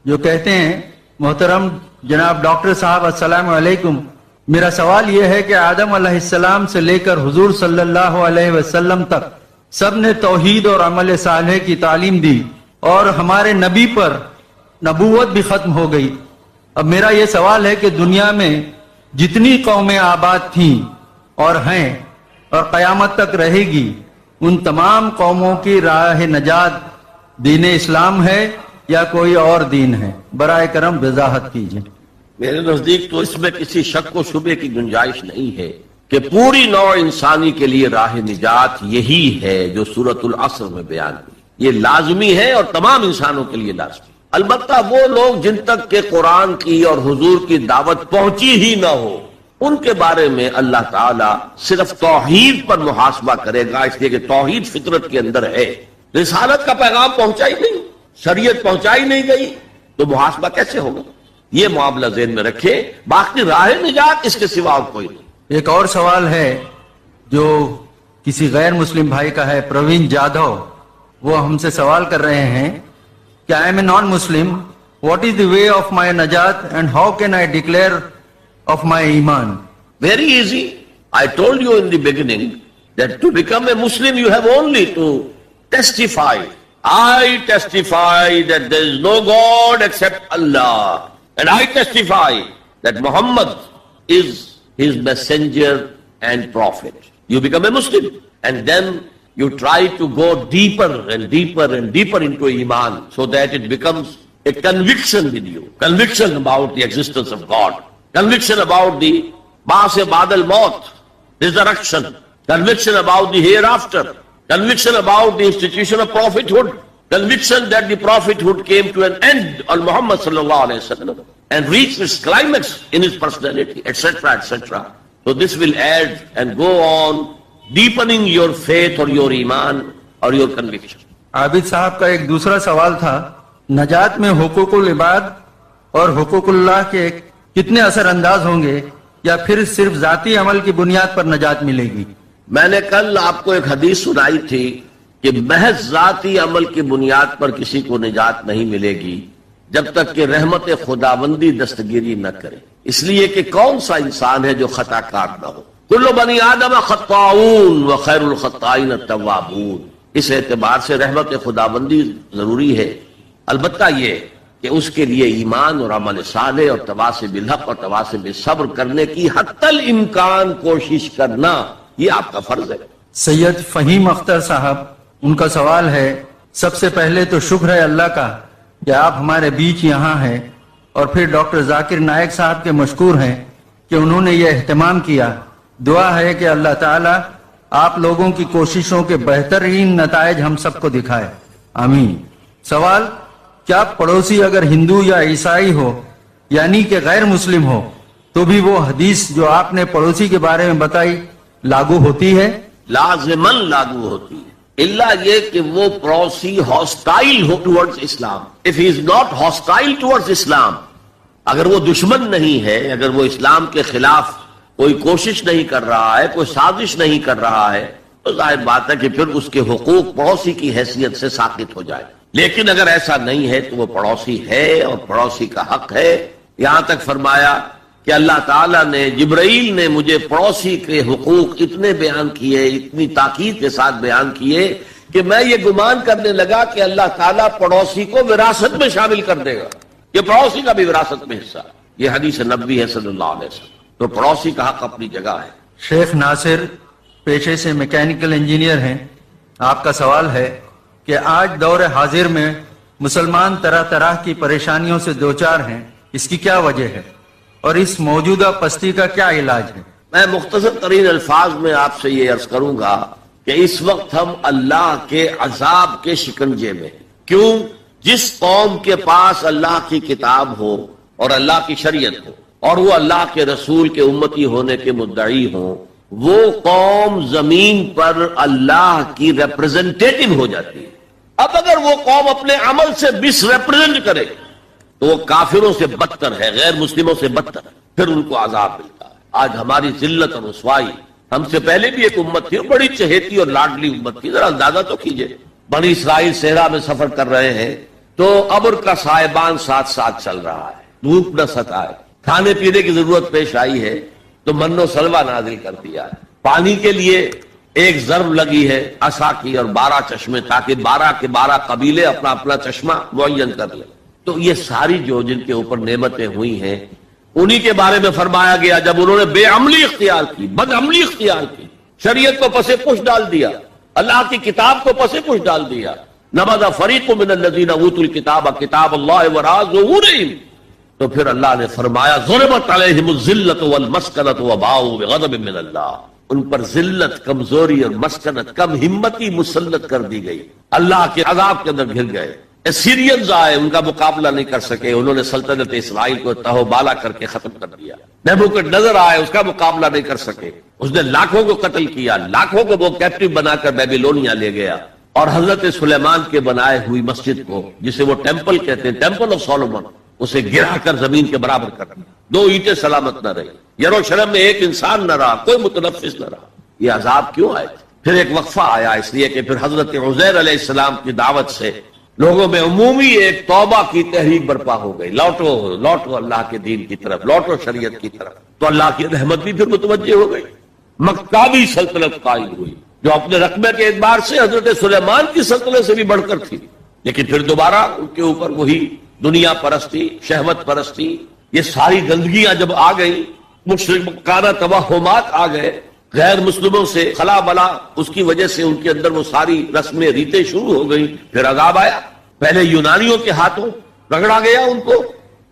جو کہتے ہیں: محترم جناب ڈاکٹر صاحب السلام علیکم، میرا سوال یہ ہے کہ آدم علیہ السلام سے لے کر حضور صلی اللہ علیہ وسلم تک سب نے توحید اور عمل صالح کی تعلیم دی اور ہمارے نبی پر نبوت بھی ختم ہو گئی۔ اب میرا یہ سوال ہے کہ دنیا میں جتنی قومیں آباد تھیں اور ہیں اور قیامت تک رہے گی، ان تمام قوموں کی راہ نجات دین اسلام ہے یا کوئی اور دین ہے؟ برائے کرم وضاحت کیجیے۔ میرے نزدیک تو اس میں کسی شک و شبے کی گنجائش نہیں ہے کہ پوری نوع انسانی کے لیے راہ نجات یہی ہے جو سورۃ العصر میں بیان ہوئی۔ یہ لازمی ہے اور تمام انسانوں کے لیے لازمی۔ البتہ وہ لوگ جن تک کہ قرآن کی اور حضور کی دعوت پہنچی ہی نہ ہو، ان کے بارے میں اللہ تعالیٰ صرف توحید پر محاسبہ کرے گا، اس لیے کہ توحید فطرت کے اندر ہے۔ رسالت کا پیغام پہنچا ہی نہیں، شریعت پہنچائی نہیں گئی، تو محاسبہ کیسے ہوگا؟ یہ معاملہ ذہن میں رکھے۔ باقی راہ نجات اس کے سوا کوئی نہیں۔ ایک اور سوال ہے جو کسی غیر مسلم بھائی کا ہے، پروین جادو. وہ ہم سے سوال کر رہے ہیں کہ I am a non Muslim, what is the way of my نجات and how can I declare of my ایمان؟ Very easy. I told you in the beginning that to become a Muslim you have only to testify. I testify that there is no God except Allah. And I testify that Muhammad is his messenger and prophet. You become a Muslim. And then you try to go deeper and deeper and deeper into Iman so that it becomes a conviction with you. Conviction about the existence of God. Conviction about the Baas Ba'd al-Maut, resurrection. Conviction about the hereafter. Conviction about the institution of prophethood. Conviction that the prophethood came to an end on Muhammad sallallahu alayhi wa sallam and reached its climax in his personality, etc., etc. So this will add and go on deepening your faith or your iman or your conviction. عابد صاحب کا ایک دوسرا سوال تھا، نجات میں حقوق العباد اور حقوق اللہ کے کتنے اثر انداز ہوں گے، یا پھر صرف ذاتی عمل کی بنیاد پر نجات ملے گی؟ میں نے کل آپ کو ایک حدیث سنائی تھی کہ محض ذاتی عمل کی بنیاد پر کسی کو نجات نہیں ملے گی جب تک کہ رحمت خداوندی دستگیری نہ کرے. اس لیے کہ کون سا انسان ہے جو خطا کار نہ ہو. کل بنی آدم خطاؤون و خیر الخطائین التوابون. اس اعتبار سے رحمت خداوندی ضروری ہے، البتہ یہ کہ اس کے لیے ایمان اور عمل صالح اور تواصی بالحق اور تواصی بالصبر کرنے کی حتی الامکان کوشش کرنا، یہ آپ کا فرض ہے. سید فہیم اختر صاحب، ان کا سوال ہے، سب سے پہلے تو شکر ہے اللہ کا کہ آپ ہمارے بیچ یہاں ہیں، اور پھر ڈاکٹر ذاکر نائک صاحب کے مشکور ہیں کہ انہوں نے یہ اہتمام کیا. دعا ہے کہ اللہ تعالیٰ آپ لوگوں کی کوششوں کے بہترین نتائج ہم سب کو دکھائے، آمین. سوال، کیا پڑوسی اگر ہندو یا عیسائی ہو یعنی کہ غیر مسلم ہو تو بھی وہ حدیث جو آپ نے پڑوسی کے بارے میں بتائی لاگو ہوتی ہے؟ لازماً لاگو ہوتی ہے، اللہ یہ کہ وہ پڑوسی ہاسٹائل ہو towards Islam. If he is not hostile towards Islam, اگر وہ دشمن نہیں ہے، اگر وہ اسلام کے خلاف کوئی کوشش نہیں کر رہا ہے، کوئی سازش نہیں کر رہا ہے، تو ظاہر بات ہے کہ پھر اس کے حقوق پڑوسی کی حیثیت سے ساقط ہو جائے. لیکن اگر ایسا نہیں ہے تو وہ پڑوسی ہے اور پڑوسی کا حق ہے. یہاں تک فرمایا کہ اللہ تعالیٰ نے، جبرائیل نے مجھے پڑوسی کے حقوق اتنے بیان کیے، اتنی تاکید کے ساتھ بیان کیے کہ میں یہ گمان کرنے لگا کہ اللہ تعالیٰ پڑوسی کو وراثت میں شامل کر دے گا، یہ پڑوسی کا بھی وراثت میں حصہ. یہ حدیث نبوی ہے صلی اللہ علیہ وسلم. تو پڑوسی کا حق اپنی جگہ ہے. شیخ ناصر پیشے سے میکینیکل انجینئر ہیں. آپ کا سوال ہے کہ آج دور حاضر میں مسلمان طرح طرح کی پریشانیوں سے دوچار ہیں، اس کی کیا وجہ ہے اور اس موجودہ پستی کا کیا علاج ہے؟ میں مختصر ترین الفاظ میں آپ سے یہ عرض کروں گا کہ اس وقت ہم اللہ کے عذاب کے شکنجے میں. کیوں؟ جس قوم کے پاس اللہ کی کتاب ہو اور اللہ کی شریعت ہو اور وہ اللہ کے رسول کے امتی ہونے کے مدعی ہوں، وہ قوم زمین پر اللہ کی ریپرزنٹیٹو ہو جاتی ہے. اب اگر وہ قوم اپنے عمل سے مس ریپرزنٹ کرے تو وہ کافروں سے بدتر ہے، غیر مسلموں سے بدتر ہے، پھر ان کو عذاب ملتا ہے. آج ہماری ذلت اور رسوائی، ہم سے پہلے بھی ایک امت تھی، بڑی چہیتی اور لاڈلی امت تھی. ذرا اندازہ تو کیجئے، بنی اسرائیل صحرا میں سفر کر رہے ہیں تو ابر کا سائبان ساتھ ساتھ چل رہا ہے، دھوپ نہ ستائے، کھانے پینے کی ضرورت پیش آئی ہے تو من و سلوہ نازل کر دیا ہے. پانی کے لیے ایک ضرب لگی ہے عصا کی اور 12 چشمے، تاکہ 12 کے 12 قبیلے اپنا اپنا چشمہ معین کر لیں. تو یہ ساری جو جن کے اوپر نعمتیں ہوئی ہیں انہی کے بارے میں فرمایا گیا جب انہوں نے بے عملی اختیار کی، بد عملی اختیار کی، شریعت کو پس پش ڈال دیا، اللہ کی کتاب کو پس پش ڈال دیا. نبذ فریق من الذین اوتوا الکتاب کتاب اللہ وراء ظہورہم. تو پھر اللہ نے فرمایا ضربت علیہم الذلۃ والمسکنۃ وباؤوا بغضب من اللہ. ان پر ذلت، کمزوری اور مسکنت، کم ہمتی مسلط کر دی گئی، اللہ کے عذاب کے اندر گر گئے. سیرینز آئے، ان کا مقابلہ نہیں کر سکے، انہوں نے سلطنت اسرائیل کو تہو بالا کر کے ختم کر دیا. نیبوکڈنیزر آئے، اس کا مقابلہ نہیں کر سکے، اس نے لاکھوں کو قتل کیا، لاکھوں کو وہ کیپٹیو بنا کر بیبیلونیا لے گیا. اور حضرت سلیمان کے بنائے ہوئی مسجد کو، جسے وہ ٹیمپل کہتے ہیں، ٹیمپل آف سولومن، اسے گرا کر زمین کے برابر کر رکھا. 2 اینٹیں سلامت نہ رہی. یروشلم میں ایک انسان نہ رہا, کوئی متنفس نہ رہا. یہ عذاب کیوں آئے تھے؟ پھر ایک وقفہ آیا, اس لیے کہ پھر حضرت عزیر علیہ السلام کی دعوت سے لوگوں میں عمومی ایک توبہ کی تحریک برپا ہو گئی. لوٹو اللہ کے دین کی طرف, لوٹو شریعت کی طرف. تو اللہ کی رحمت بھی پھر متوجہ ہو گئی. مکابی سلطنت قائم ہوئی جو اپنے رقبے کے اعتبار سے حضرت سلیمان کی سلطنت سے بھی بڑھ کر تھی. لیکن پھر دوبارہ ان کے اوپر وہی دنیا پرستی, شہوت پرستی, یہ ساری گندگیاں جب آ گئی, مشرکانہ توہمات آ گئے, غیر مسلموں سے خلا بلا, اس کی وجہ سے ان کے اندر وہ ساری رسمیں ریتیں شروع ہو گئی. پھر عذاب آیا. پہلے یونانیوں کے ہاتھوں رگڑا گیا ان کو,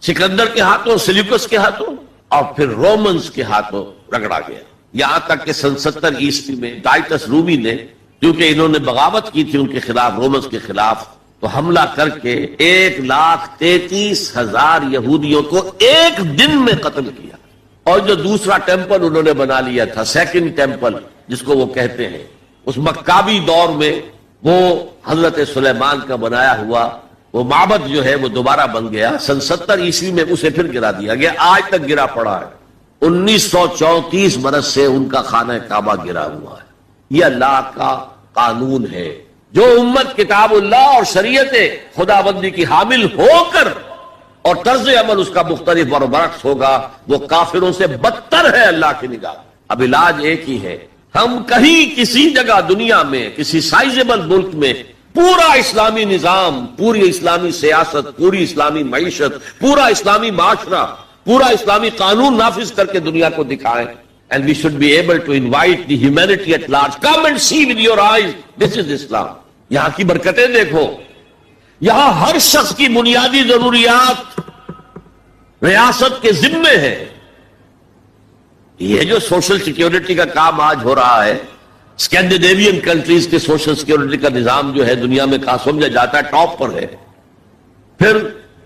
سکندر کے ہاتھوں, سلیوکس کے ہاتھوں, اور پھر رومنز کے ہاتھوں رگڑا گیا. یہاں تک کہ سن 70 عیسوی میں ٹائٹس رومی نے, کیونکہ انہوں نے بغاوت کی تھی ان کے خلاف, رومنز کے خلاف, تو حملہ کر کے 1,33,000 یہودیوں کو ایک دن میں قتل کیا. اور جو دوسرا ٹیمپل انہوں نے بنا لیا تھا, سیکنڈ ٹیمپل جس کو وہ کہتے ہیں, اس مکابی دور میں وہ حضرت سلیمان کا بنایا ہوا وہ معبد جو ہے وہ دوبارہ بن گیا. سن 70 عیسوی میں اسے پھر گرا دیا گیا, آج تک گرا پڑا ہے. 1934 برس سے ان کا خانہ کعبہ گرا ہوا ہے. یہ اللہ کا قانون ہے. جو امت کتاب اللہ اور شریعت خدا بندی کی حامل ہو کر اور طرز عمل اس کا مختلف اور برعکس ہوگا, وہ کافروں سے بدتر ہے اللہ کی نگاہ. اب علاج ایک ہی ہے, ہم کہیں کسی جگہ دنیا میں کسی سائزیبل ملک میں پورا اسلامی نظام, پوری اسلامی سیاست, پوری اسلامی معیشت, پورا اسلامی معاشرہ, پورا اسلامی قانون نافذ کر کے دنیا کو دکھائیں. And we should be able to invite the humanity at large. Come and see with your eyes. This is Islam. یہاں کی برکتیں دیکھو. یہاں ہر شخص کی بنیادی ضروریات ریاست کے ذمے ہے. یہ جو سوشل سیکیورٹی کا کام آج ہو رہا ہے, اسکینڈینیوین کنٹریز کے سوشل سیکیورٹی کا نظام جو ہے دنیا میں کہاں سمجھا جاتا ہے, ٹاپ پر ہے. پھر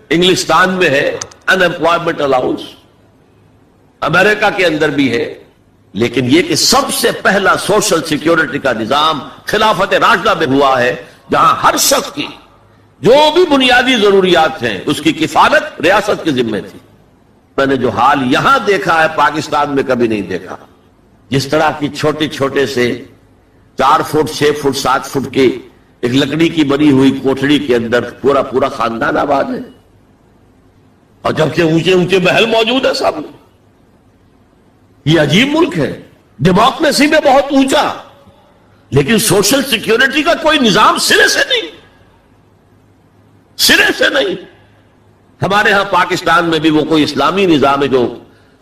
انگلستان میں ہے ان امپلائمنٹ الاؤنس, امریکہ کے اندر بھی ہے. لیکن یہ کہ سب سے پہلا سوشل سیکیورٹی کا نظام خلافت راشدہ میں ہوا ہے, جہاں ہر شخص کی جو بھی بنیادی ضروریات ہیں اس کی کفالت ریاست کے ذمہ تھی. میں نے جو حال یہاں دیکھا ہے پاکستان میں کبھی نہیں دیکھا. جس طرح کی چھوٹے سے 4 فٹ 6 فٹ 7 فٹ کی ایک لکڑی کی بنی ہوئی کوٹڑی کے اندر پورا خاندان آباد ہے, اور جبکہ اونچے محل موجود ہے سامنے. یہ عجیب ملک ہے, ڈیموکریسی میں بہت اونچا, لیکن سوشل سیکیورٹی کا کوئی نظام سرے سے نہیں. ہمارے ہاں پاکستان میں بھی وہ کوئی اسلامی نظام ہے, جو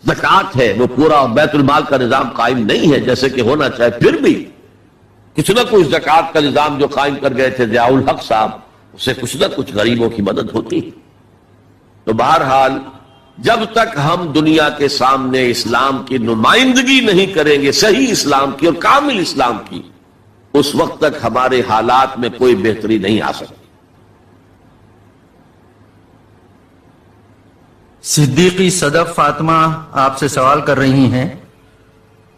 زکوٰۃ ہے وہ پورا بیت المال کا نظام قائم نہیں ہے جیسے کہ ہونا چاہے. پھر بھی کچھ نہ کچھ زکوٰۃ کا نظام جو قائم کر گئے تھے ضیاء الحق صاحب, اس سے کچھ نہ کچھ غریبوں کی مدد ہوتی. تو بہرحال جب تک ہم دنیا کے سامنے اسلام کی نمائندگی نہیں کریں گے, صحیح اسلام کی اور کامل اسلام کی, اس وقت تک ہمارے حالات میں کوئی بہتری نہیں آ سکتی. صدیقی صدف فاطمہ آپ سے سوال کر رہی ہیں,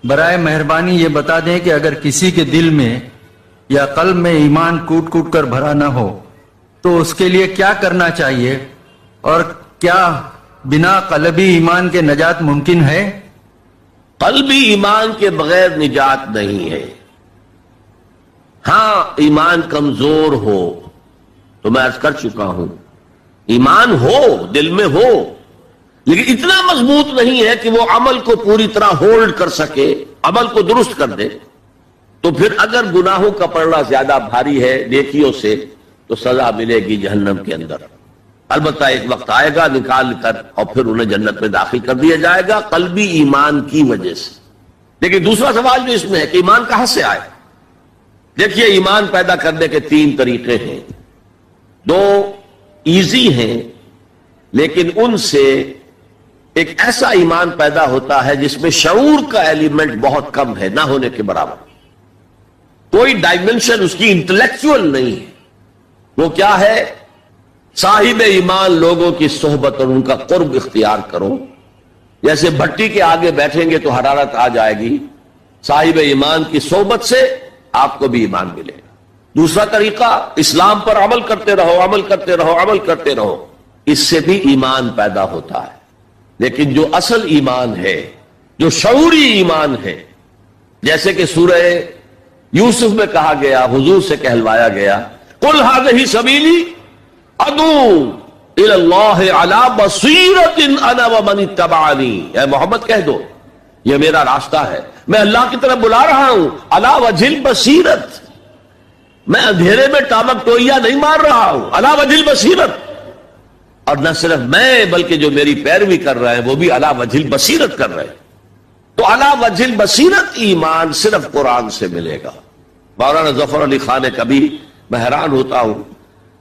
برائے مہربانی یہ بتا دیں کہ اگر کسی کے دل میں یا قلب میں ایمان کوٹ کر بھرا نہ ہو تو اس کے لیے کیا کرنا چاہیے, اور کیا بنا قلبی ایمان کے نجات ممکن ہے؟ قلبی ایمان کے بغیر نجات نہیں ہے. ہاں ایمان کمزور ہو تو میں عرض کر چکا ہوں, ایمان ہو دل میں ہو, لیکن اتنا مضبوط نہیں ہے کہ وہ عمل کو پوری طرح ہولڈ کر سکے, عمل کو درست کر دے. تو پھر اگر گناہوں کا پڑنا زیادہ بھاری ہے نیکیوں سے تو سزا ملے گی جہنم کے اندر. البتہ ایک وقت آئے گا نکال کر اور پھر انہیں جنت میں داخل کر دیا جائے گا قلبی ایمان کی وجہ سے. لیکن دوسرا سوال جو اس میں ہے کہ ایمان کہاں سے آئے. دیکھیے ایمان پیدا کرنے کے 3 طریقے ہیں, 2 ایزی ہیں, لیکن ان سے ایک ایسا ایمان پیدا ہوتا ہے جس میں شعور کا ایلیمنٹ بہت کم ہے, نہ ہونے کے برابر. کوئی ڈائمنشن اس کی انٹلیکچوئل نہیں ہے. وہ کیا ہے؟ صاحب ایمان لوگوں کی صحبت اور ان کا قرب اختیار کرو. جیسے بھٹی کے آگے بیٹھیں گے تو حرارت آ جائے گی, صاحب ایمان کی صحبت سے آپ کو بھی ایمان ملے گا. دوسرا طریقہ, اسلام پر عمل کرتے رہو, عمل کرتے رہو, عمل کرتے رہو. اس سے بھی ایمان پیدا ہوتا ہے. لیکن جو اصل ایمان ہے، جو شعوری ایمان ہے، جیسے کہ سورہ یوسف میں کہا گیا، حضور سے کہلوایا گیا، قل ھذہ سبیلی ادعو الی اللہ علی بصیرۃ انا ومن اتبعنی. اے محمد کہہ دو یہ میرا راستہ ہے، میں اللہ کی طرف بلا رہا ہوں، علی وجہ البصیرت، میں اندھیرے میں ٹامک ٹوئیا نہیں مار رہا ہوں، علی وجہ البصیرت. اور نہ صرف میں بلکہ جو میری پیروی کر رہے ہیں وہ بھی علی وجہ البصیرت کر رہے ہیں. تو علی وجہ البصیرت ایمان صرف قرآن سے ملے گا. مولانا ظفر علی خان کبھی میں حیران ہوتا ہوں،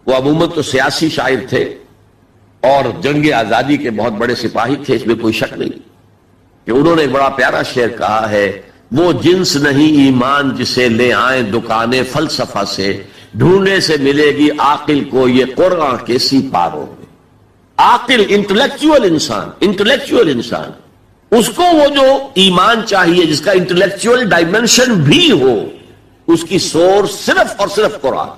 وہ عموماً تو سیاسی شاعر تھے اور جنگ آزادی کے بہت بڑے سپاہی تھے، اس میں کوئی شک نہیں، کہ انہوں نے ایک بڑا پیارا شعر کہا ہے، وہ جنس نہیں ایمان جسے لے آئیں دکانیں فلسفہ سے، ڈھونڈنے سے ملے گی عاقل کو یہ قرآن کے سی پاروں میں. عاقل انٹلیکچوئل انسان اس کو وہ جو ایمان چاہیے جس کا انٹلیکچوئل ڈائمنشن بھی ہو، اس کی سورس صرف اور صرف قرآن.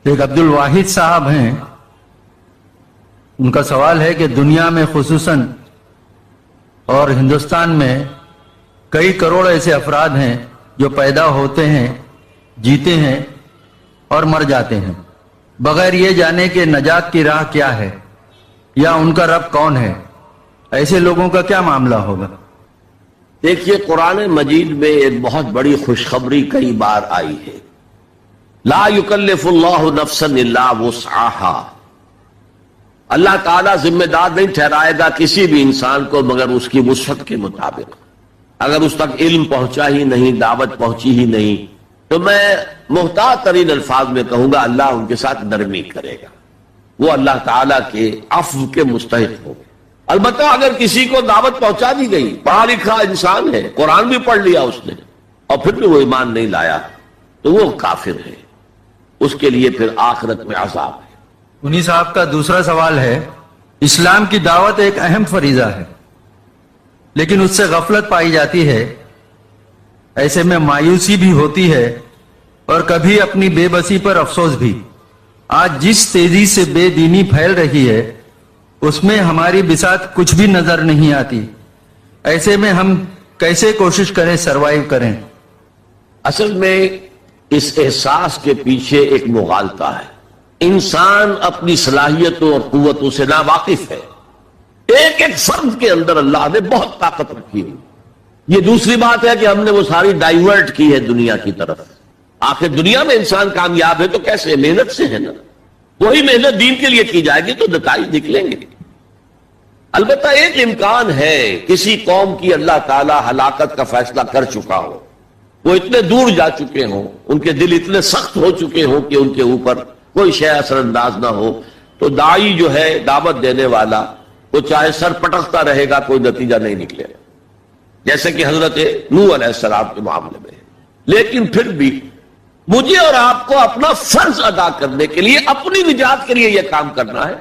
ایک عبد الواحد صاحب ہیں، ان کا سوال ہے کہ دنیا میں خصوصاً اور ہندوستان میں کئی کروڑ ایسے افراد ہیں جو پیدا ہوتے ہیں، جیتے ہیں اور مر جاتے ہیں بغیر یہ جانے کہ نجات کی راہ کیا ہے یا ان کا رب کون ہے. ایسے لوگوں کا کیا معاملہ ہوگا؟ دیکھیے قرآن مجید میں ایک بہت بڑی خوشخبری کئی بار آئی ہے، لا یکلف اللہ نفسا الا وسعها. اللہ تعالیٰ ذمہ دار نہیں ٹھہرائے گا کسی بھی انسان کو مگر اس کی وسعت کے مطابق. اگر اس تک علم پہنچا ہی نہیں، دعوت پہنچی ہی نہیں، تو میں محتاط ترین الفاظ میں کہوں گا اللہ ان کے ساتھ نرمی کرے گا، وہ اللہ تعالیٰ کے عفو کے مستحق ہوں گے. البتہ اگر کسی کو دعوت پہنچا دی گئی، پڑھا لکھا انسان ہے، قرآن بھی پڑھ لیا اس نے، اور پھر بھی وہ ایمان نہیں لایا، تو وہ کافر ہے، اس کے لیے پھر آخرت میں عذاب ہے. انہی صاحب کا دوسرا سوال ہے، اسلام کی دعوت ایک اہم فریضہ ہے لیکن اس سے غفلت پائی جاتی ہے، ایسے میں مایوسی بھی ہوتی ہے اور کبھی اپنی بے بسی پر افسوس بھی. آج جس تیزی سے بے دینی پھیل رہی ہے اس میں ہماری بساط کچھ بھی نظر نہیں آتی. ایسے میں ہم کیسے کوشش کریں، سروائیو کریں؟ اصل میں اس احساس کے پیچھے ایک مغالطہ ہے. انسان اپنی صلاحیتوں اور قوتوں سے ناواقف ہے. ایک ایک فرد کے اندر اللہ نے بہت طاقت رکھی ہے. یہ دوسری بات ہے کہ ہم نے وہ ساری ڈائیورٹ کی ہے دنیا کی طرف. آخر دنیا میں انسان کامیاب ہے تو کیسے؟ محنت سے ہے نا. وہی محنت دین کے لیے کی جائے گی تو نتائج نکلیں گے. البتہ ایک امکان ہے کسی قوم کی اللہ تعالی ہلاکت کا فیصلہ کر چکا ہو، وہ اتنے دور جا چکے ہوں، ان کے دل اتنے سخت ہو چکے ہوں کہ ان کے اوپر کوئی شے اثر انداز نہ ہو، تو داعی جو ہے، دعوت دینے والا، وہ چاہے سر پٹکتا رہے گا کوئی نتیجہ نہیں نکلے گا، جیسے کہ حضرت نوح علیہ السلام کے معاملے میں. لیکن پھر بھی مجھے اور آپ کو اپنا فرض ادا کرنے کے لیے، اپنی نجات کے لیے یہ کام کرنا ہے.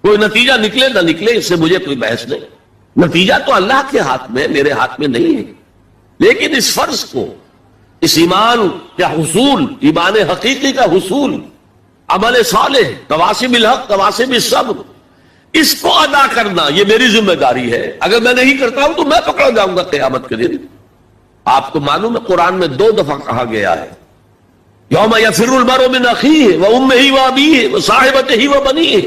کوئی نتیجہ نکلے نہ نکلے اس سے مجھے کوئی بحث نہیں. نتیجہ تو اللہ کے ہاتھ میں، میرے ہاتھ میں نہیں ہے. لیکن اس فرض کو، اس ایمان کا حصول، ایمان حقیقی کا حصول، عمل صالح، تواسب الحق، تواسب الصبر، اس کو ادا کرنا یہ میری ذمہ داری ہے. اگر میں نہیں کرتا ہوں تو میں پکڑا جاؤں گا قیامت کے دن. آپ کو معلوم ہے قرآن میں 2 دفعہ کہا گیا ہے، یوم یفر المرء من اخیہ وامہ وابیہ وصاحبتہ وبنیہ.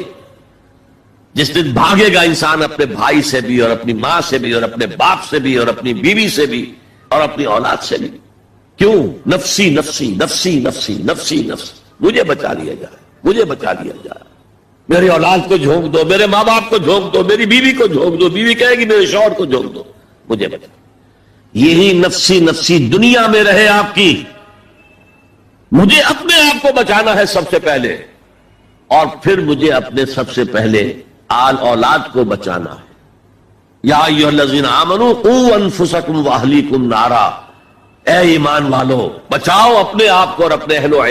جس دن بھاگے گا انسان اپنے بھائی سے بھی اور اپنی ماں سے بھی اور اپنے باپ سے بھی اور اپنی بیوی سے بھی اور اپنی اولاد سے بھی. کیوں؟ نفسی نفسی نفسی نفسی نفسی نفسی، مجھے بچا لیا جائے، مجھے بچا لیا جائے. میری اولاد کو جھونک دو، میرے ماں باپ کو جھونک دو، میری بیوی کو جھونک دو، بیوی کہے گی میرے شوہر کو جھونک دو، مجھے بچا. یہی نفسی نفسی دنیا میں رہے آپ کی. مجھے اپنے آپ کو بچانا ہے سب سے پہلے، اور پھر مجھے اپنے سب سے پہلے آل اولاد کو بچانا ہے. یا ایھا الذین آمنوا قوا انفسکم واہلیکم نارا، اے ایمان والو بچاؤ اپنے آپ کو اور اپنے اہل و